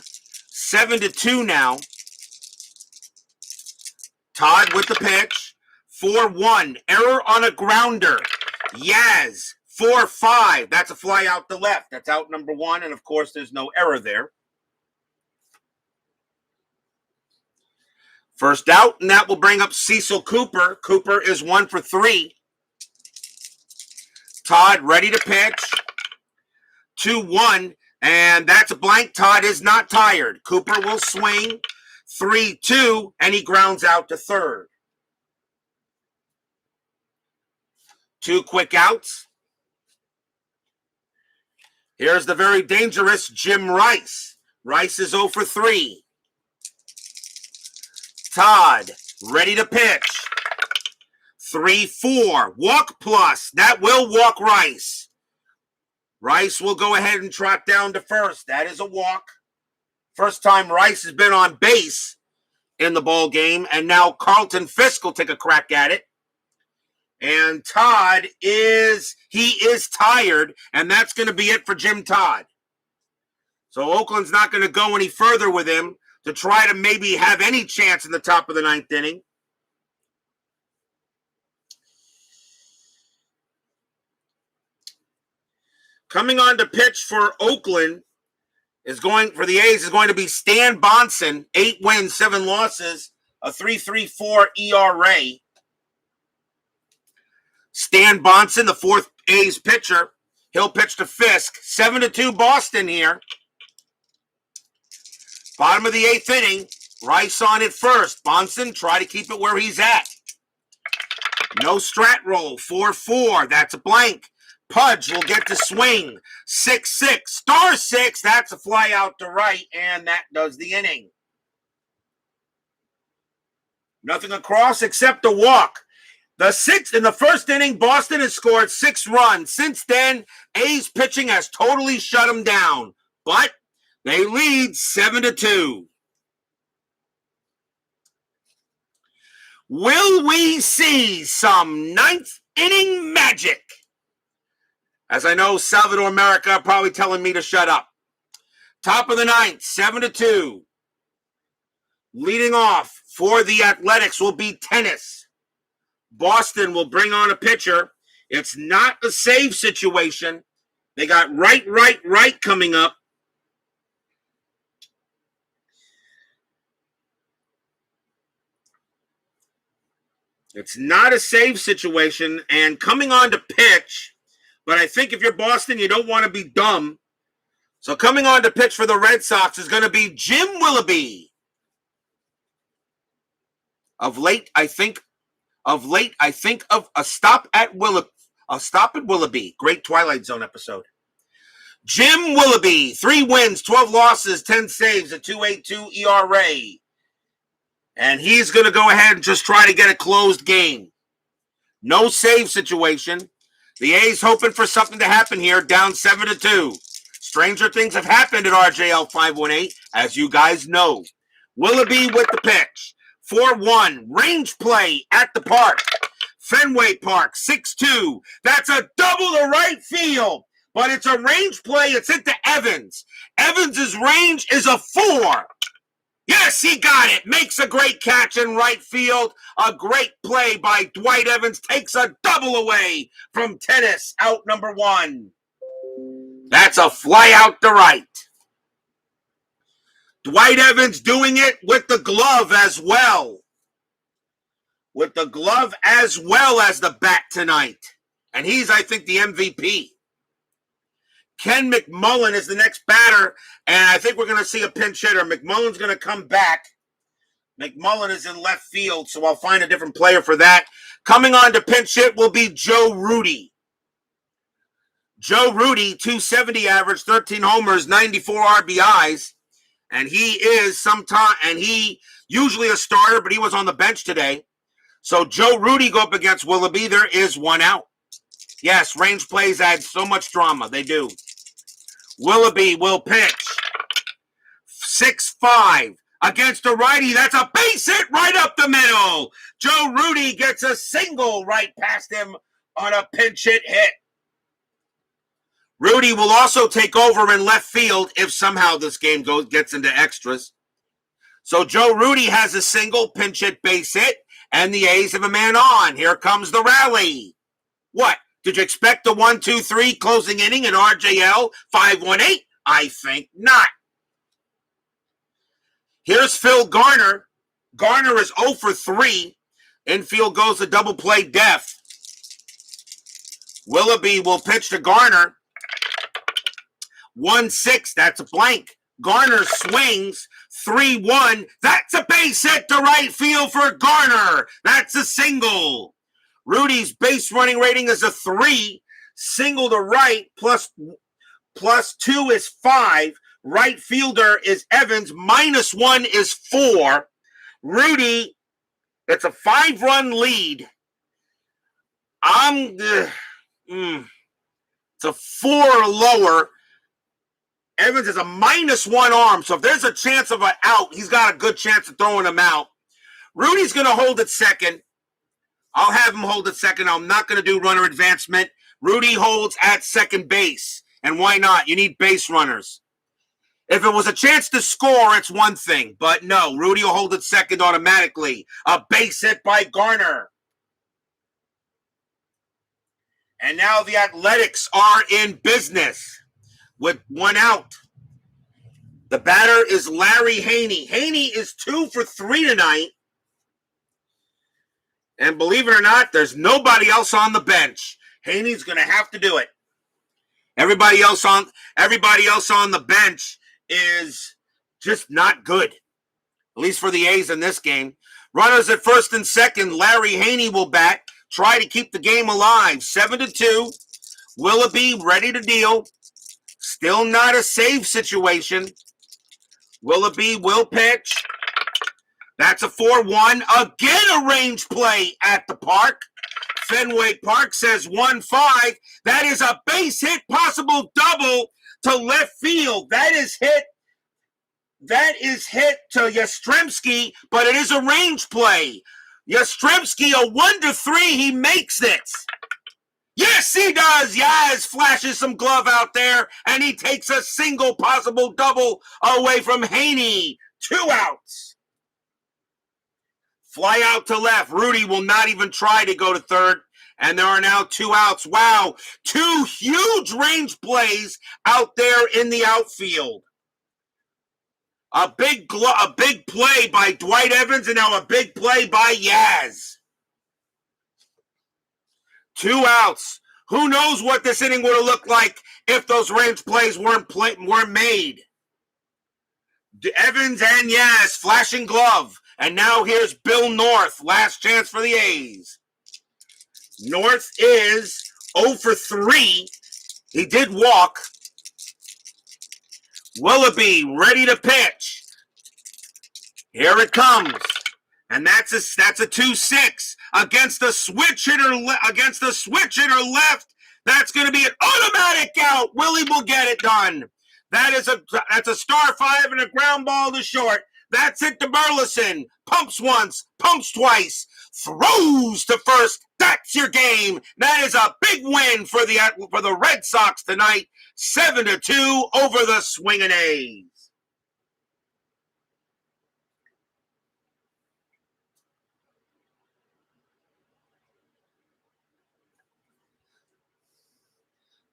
7-2 now. Todd with the pitch. 4-1. Error on a grounder. Yaz. 4-5. That's a fly out to left. That's out number 1, and of course there's no error there. First out, and that will bring up Cecil Cooper. Cooper is 1 for 3. Todd ready to pitch. 2-1, and that's a blank. Todd is not tired. Cooper will swing. 3-2, and he grounds out to third. 2 quick outs. Here's the very dangerous Jim Rice. Rice is 0 for 3. Todd, ready to pitch. 3-4. Walk plus. That will walk Rice. Rice will go ahead and trot down to first. That is a walk. First time Rice has been on base in the ball game, and now Carlton Fisk will take a crack at it. And Todd is tired, and that's going to be it for Jim Todd. So Oakland's not going to go any further with him to try to maybe have any chance in the top of the ninth inning. Coming on to pitch for Oakland for the A's is going to be Stan Bonson, 8 wins, 7 losses, a 3.34 ERA. Stan Bonson, the 4th A's pitcher, he'll pitch to Fisk. 7-2 Boston here. Bottom of the 8th inning, Rice on it first. Bonson, try to keep it where he's at. No strat roll, 4-4, that's a blank. Pudge will get to swing. 6-6. Star 6. That's a fly out to right, and that does the inning. Nothing across except a walk. In the first inning, Boston has scored 6 runs. Since then, A's pitching has totally shut them down. But they lead 7-2. Will we see some 9th inning magic? As I know, Salvador America are probably telling me to shut up. Top of the 9th, 7-2. Leading off for the Athletics will be Tennis. Boston will bring on a pitcher. It's not a save situation. They got right coming up. It's not a save situation. And coming on to pitch, but I think if you're Boston, you don't want to be dumb. So coming on to pitch for the Red Sox is going to be Jim Willoughby. Of late, I think of A Stop at Willoughby. Great Twilight Zone episode. Jim Willoughby, 3 wins, 12 losses, 10 saves, a 2.82 ERA. And he's going to go ahead and just try to get a closed game. No save situation. The A's hoping for something to happen here, down 7-2. Stranger things have happened at RJL 518, as you guys know. Willoughby with the pitch. 4-1, range play at the park. Fenway Park, 6-2. That's a double to right field, but it's a range play. It's into Evans. Evans's range is a 4. Yes, he got it. Makes a great catch in right field. A great play by Dwight Evans. Takes a double away from Tennis, out number 1. That's a fly out to right. Dwight Evans doing it with the glove as well. With the glove as well as the bat tonight. And he's, I think, the MVP. Ken McMullen is the next batter, and I think we're going to see a pinch hitter. McMullen's going to come back. McMullen is in left field, so I'll find a different player for that. Coming on to pinch hit will be Joe Rudi. Joe Rudi, 270 average, 13 homers, 94 RBIs, and he usually a starter, but he was on the bench today. So Joe Rudi go up against Willoughby. There is 1 out. Yes, range plays add so much drama. They do. Willoughby will pitch. 6-5 against a righty. That's a base hit right up the middle. Joe Rudi gets a single right past him on a pinch hit. Rudi will also take over in left field if somehow this game gets into extras. So Joe Rudi has a single pinch hit base hit, and the A's have a man on. Here comes the rally. What? Did you expect the 1-2-3 closing inning in RJL 518? I think not. Here's Phil Garner. Garner is 0 for 3. Infield goes to double play death. Willoughby will pitch to Garner. 1-6, that's a blank. Garner swings. 3-1, that's a base hit to right field for Garner. That's a single. Rudy's base running rating is a 3. Single to right plus 2 is 5. Right fielder is Evans. -1 is 4. Rudy, it's a 5-run lead. It's a 4 or lower. Evans is a -1 arm, so if there's a chance of an out, he's got a good chance of throwing him out. Rudy's going to hold at second. I'll have him hold at second. I'm not going to do runner advancement. Rudy holds at second base. And why not? You need base runners. If it was a chance to score, it's one thing. But no, Rudy will hold at second automatically. A base hit by Garner. And now the Athletics are in business with 1 out. The batter is Larry Haney. Haney is 2 for 3 tonight. And believe it or not, there's nobody else on the bench. Haney's going to have to do it. Everybody else on the bench is just not good, at least for the A's in this game. Runners at first and second. Larry Haney will bat, try to keep the game alive. 7-2. Willoughby ready to deal. Still not a save situation. Willoughby will pitch. That's a 4-1. Again, a range play at the park. Fenway Park says 1-5. That is a base hit, possible double to left field. That is hit to Yastrzemski, but it is a range play. Yastrzemski, a 1-3. He makes it. Yes, he does. Yaz flashes some glove out there, and he takes a single possible double away from Haney. 2 outs. Fly out to left. Rudy will not even try to go to third. And there are now 2 outs. Wow. 2 huge range plays out there in the outfield. A big play by Dwight Evans and now a big play by Yaz. 2 outs. Who knows what this inning would have looked like if those range plays weren't made. Evans and Yaz flashing glove. And now here's Bill North. Last chance for the A's. North is 0 for 3. He did walk. Willoughby ready to pitch. Here it comes. And that's a 2-6 against the switch hitter left. That's going to be an automatic out. Willie will get it done. That's a star 5 and a ground ball to short. That's it to Burleson. Pumps once, pumps twice, throws to first. That's your game. That is a big win for the Red Sox tonight. 7-2 over the swinging A's.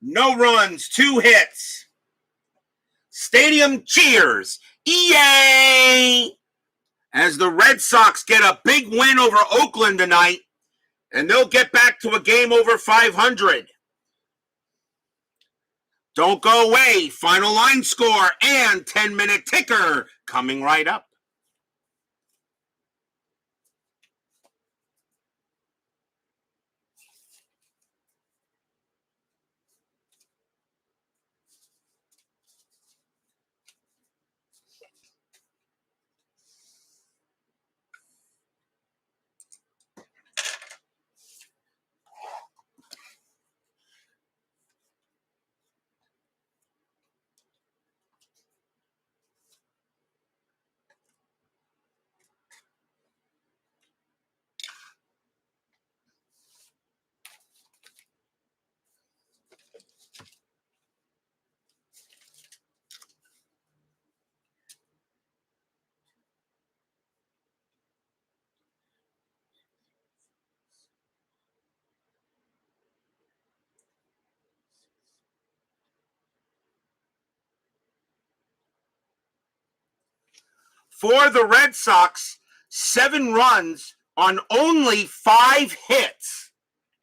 No runs, 2 hits. Stadium cheers. Yay! As the Red Sox get a big win over Oakland tonight, and they'll get back to a game over 500. Don't go away. Final line score and 10-minute ticker coming right up. For the Red Sox, 7 runs on only 5 hits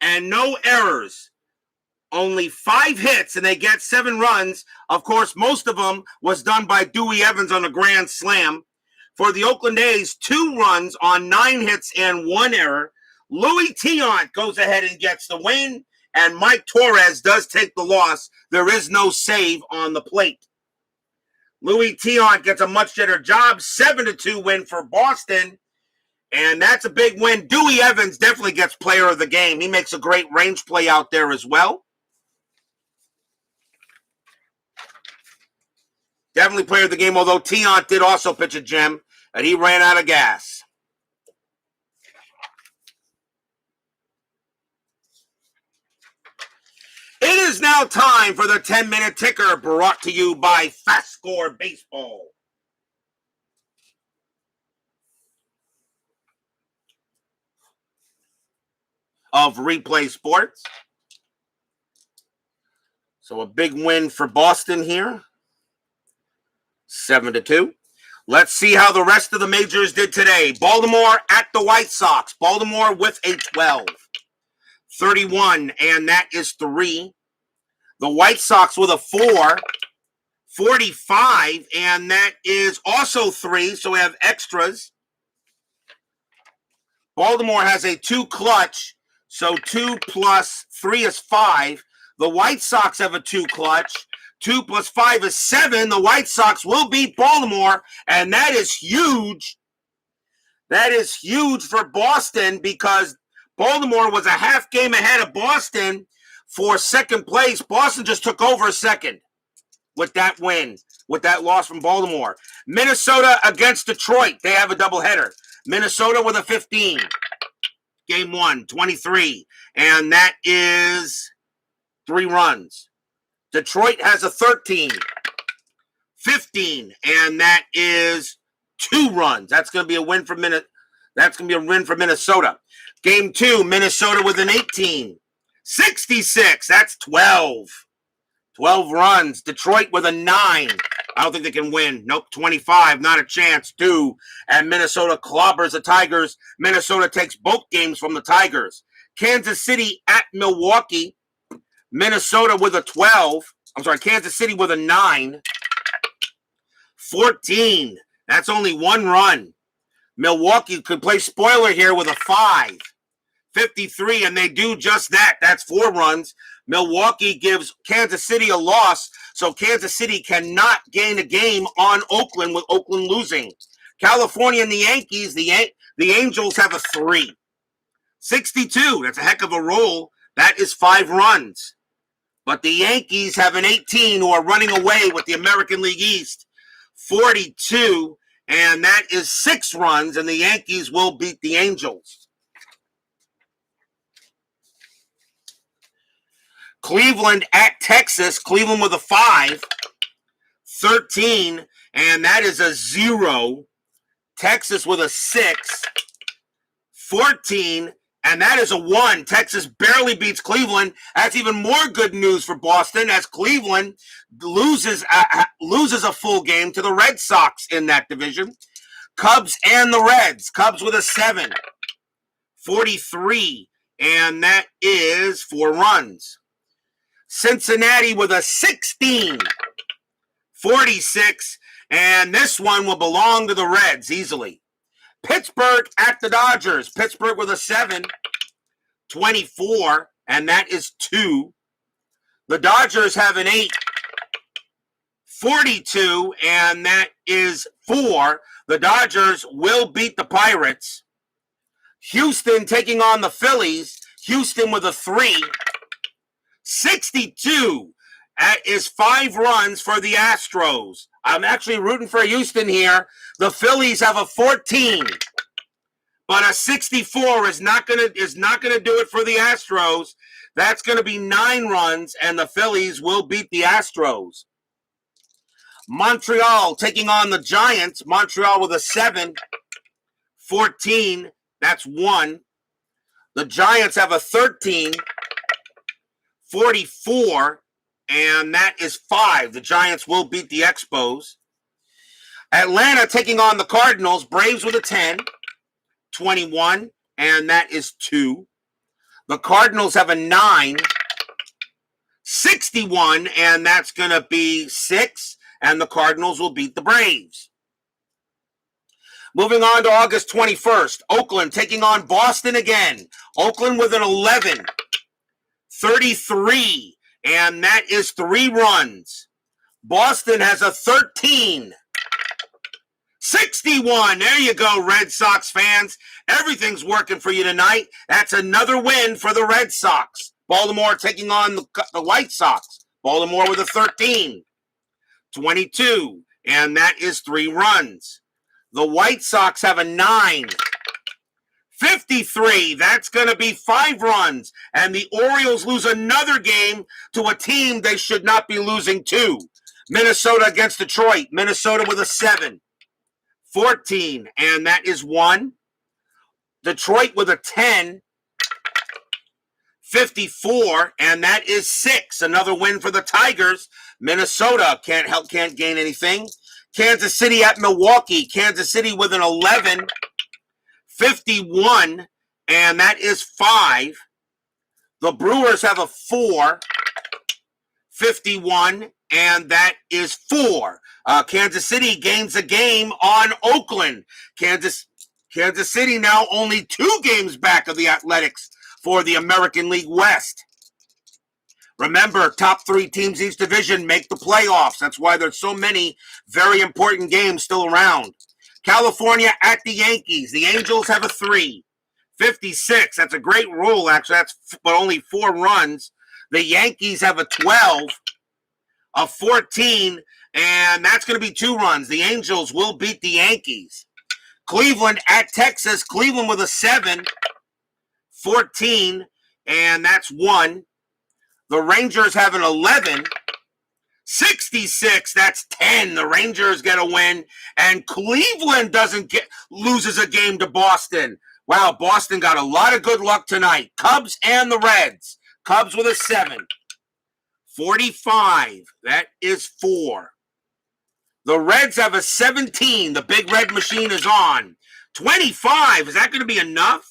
and no errors. Only 5 hits and they get 7 runs. Of course, most of them was done by Dewey Evans on a grand slam. For the Oakland A's, 2 runs on 9 hits and 1 error. Louis Tiant goes ahead and gets the win, and Mike Torrez does take the loss. There is no save on the plate. Louis Tiant gets a much better job. 7-2 win for Boston. And that's a big win. Dewey Evans definitely gets player of the game. He makes a great range play out there as well. Definitely player of the game, although Tiant did also pitch a gem, and he ran out of gas. It is now time for the 10-minute ticker, brought to you by FastScore Baseball. Of Replay Sports. So a big win for Boston here. 7-2. Let's see how the rest of the majors did today. Baltimore at the White Sox. Baltimore with a 12. 31, and that is 3. The White Sox with a 4. 45, and that is also 3, so we have extras. Baltimore has a 2 clutch, so 2 plus 3 is 5. The White Sox have a 2 clutch. 2 plus 5 is 7. The White Sox will beat Baltimore, and that is huge. That is huge for Boston because Baltimore was a half game ahead of Boston for second place. Boston just took over second with that win, with that loss from Baltimore. Minnesota against Detroit. They have a doubleheader. Minnesota with a 15. Game 1, 23. And that is 3 runs. Detroit has a 13. 15. And that is 2 runs. That's going to be a win for Minnesota. Game 2, Minnesota with an 18. 66. That's 12. 12 runs. Detroit with a 9. I don't think they can win. Nope, 25. Not a chance. 2. And Minnesota clobbers the Tigers. Minnesota takes both games from the Tigers. Kansas City at Milwaukee. Minnesota with a 12. Kansas City with a 9. 14. That's only 1 run. Milwaukee could play spoiler here with a 5. 53, and they do just that. That's 4 runs. Milwaukee gives Kansas City a loss, so Kansas City cannot gain a game on Oakland with Oakland losing. California and the Yankees, the Angels have a 3. 62, that's a heck of a roll. That is 5 runs. But the Yankees have an 18 who are running away with the American League East. 42, and that is 6 runs, and the Yankees will beat the Angels. Cleveland at Texas. Cleveland with a 5. 13, and that is a 0. Texas with a 6. 14, and that is a 1. Texas barely beats Cleveland. That's even more good news for Boston as Cleveland loses a full game to the Red Sox in that division. Cubs and the Reds. Cubs with a 7. 43, and that is 4 runs. Cincinnati with a 16. 46, and this one will belong to the Reds easily. Pittsburgh at the Dodgers. Pittsburgh with a 7. 24, and that is 2. The Dodgers have an 8. 42, and that is 4. The Dodgers will beat the Pirates. Houston taking on the Phillies. Houston with a 3. 62. That is 5 runs for the Astros. I'm actually rooting for Houston here. The Phillies have a 14. But a 64 is not gonna do it for the Astros. That's gonna be 9 runs, and the Phillies will beat the Astros. Montreal taking on the Giants. Montreal with a 7. 14. That's 1. The Giants have a 13. 44, and that is 5. The Giants will beat the Expos. Atlanta taking on the Cardinals. Braves with a 10. 21, and that is 2. The Cardinals have a 9. 61, and that's going to be 6, and the Cardinals will beat the Braves. Moving on to August 21st, Oakland taking on Boston again. Oakland with an 11. 33, and that is 3 runs. Boston has a 13. 61. There you go, Red Sox fans. Everything's working for you tonight. That's another win for the Red Sox. Baltimore taking on the White Sox. Baltimore with a 13. 22. And that is 3 runs. The White Sox have a 9. 53. That's going to be 5 runs. And the Orioles lose another game to a team they should not be losing to. Minnesota against Detroit. Minnesota with a 7. 14. And that is 1. Detroit with a 10. 54. And that is 6. Another win for the Tigers. Minnesota can't gain anything. Kansas City at Milwaukee. Kansas City with an 11. 51, and that is 5. The Brewers have a 4. 51, and that is 4. Kansas City gains a game on Oakland. Kansas City now only 2 games back of the Athletics for the American League West. Remember, top 3 teams each division make the playoffs. That's why there's so many very important games still around. California at the Yankees. The Angels have a 3. 56. That's a great rule, actually. That's but only 4 runs. The Yankees have a 12. A 14. And that's going to be 2 runs. The Angels will beat the Yankees. Cleveland at Texas. Cleveland with a 7. 14. And that's 1. The Rangers have an 11. 66, that's 10. The Rangers get a win, and Cleveland loses a game to Boston. Wow, Boston got a lot of good luck tonight. Cubs and the Reds. Cubs with a 7. 45, that is 4. The Reds have a 17. The big red machine is on. 25, is that going to be enough?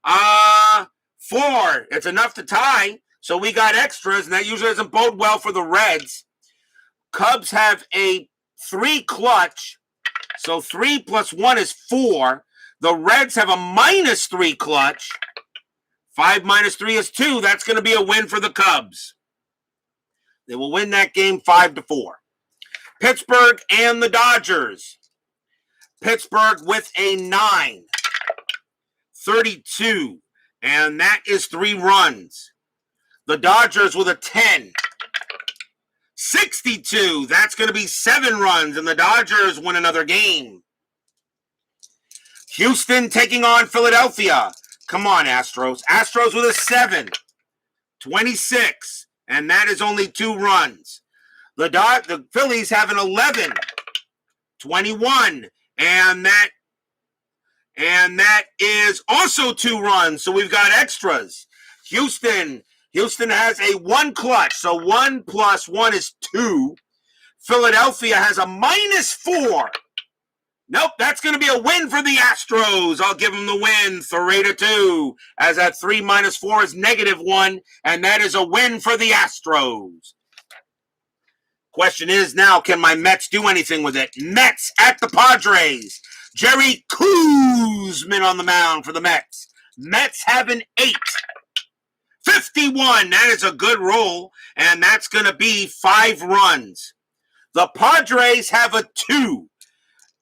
4, it's enough to tie. So we got extras, and that usually doesn't bode well for the Reds. Cubs have a 3 clutch, so 3 plus 1 is 4. The Reds have a -3 clutch. 5 minus 3 is 2. That's going to be a win for the Cubs. They will win that game 5-4. Pittsburgh and the Dodgers. Pittsburgh with a 9. 32, and that is 3 runs. The Dodgers with a 10. 62, that's going to be 7 runs, and the Dodgers win another game. Houston taking on Philadelphia. Come on, Astros. Astros with a 7. 26, and that is only 2 runs. The Phillies have an 11. 21, and that is also 2 runs, so we've got extras. Houston has a 1 clutch, so 1 plus 1 is 2. Philadelphia has a -4. Nope, that's going to be a win for the Astros. I'll give them the win, 3-2, as that 3 minus 4 is -1, and that is a win for the Astros. Question is now, can my Mets do anything with it? Mets at the Padres. Jerry Koosman on the mound for the Mets. Mets have an 8. 51, that is a good roll, and that's going to be 5 runs. The Padres have a 2,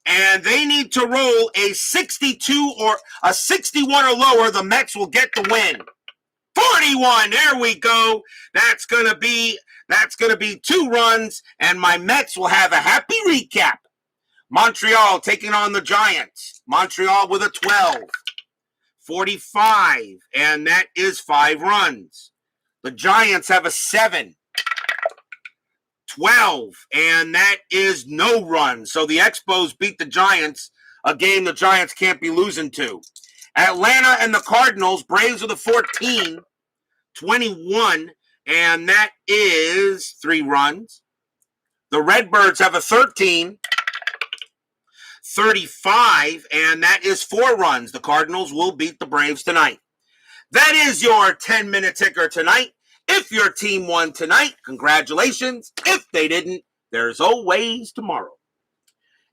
and they need to roll a 62 or a 61 or lower. The Mets will get the win. 41, there we go. That's going to be 2 runs, and my Mets will have a happy recap. Montreal taking on the Giants. Montreal with a 12. 45, and that is 5 runs. The Giants have a 7. 12, and that is no run. So the Expos beat the Giants, a game the Giants can't be losing to. Atlanta and the Cardinals, Braves with a 14. 21, and that is 3 runs. The Redbirds have a 13. 35, and that is 4 runs. The Cardinals will beat the Braves tonight. That is your 10-minute ticker tonight. If your team won tonight, congratulations. If they didn't, there's always tomorrow.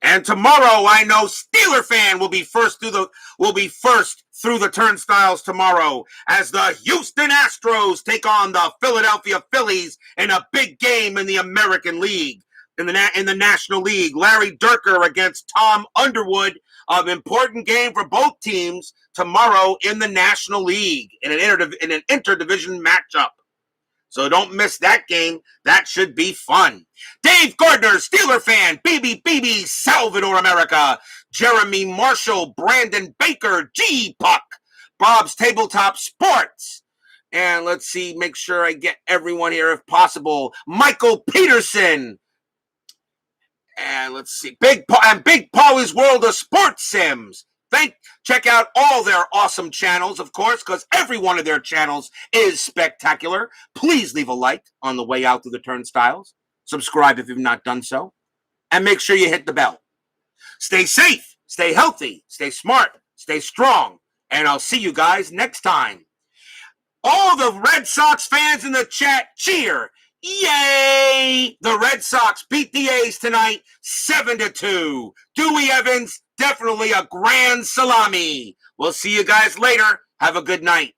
And tomorrow, I know Steeler fan will be first through the turnstiles tomorrow as the Houston Astros take on the Philadelphia Phillies in a big game in the American League. in the National League. Larry Durker against Tom Underwood. An important game for both teams tomorrow in the National League in an interdivision matchup. So don't miss that game. That should be fun. Dave Gardner, Steeler fan, BB, Salvador America. Jeremy Marshall, Brandon Baker, G-Puck. Bob's Tabletop Sports. And let's see, make sure I get everyone here if possible. Michael Peterson. And let's see, Big Paulie's World of Sports Sims. Check out all their awesome channels, of course, because every one of their channels is spectacular. Please leave a like on the way out through the turnstiles. Subscribe if you've not done so. And make sure you hit the bell. Stay safe, stay healthy, stay smart, stay strong. And I'll see you guys next time. All the Red Sox fans in the chat, cheer. Yay! The Red Sox beat the A's tonight, 7-2. Dewey Evans, definitely a grand salami. We'll see you guys later. Have a good night.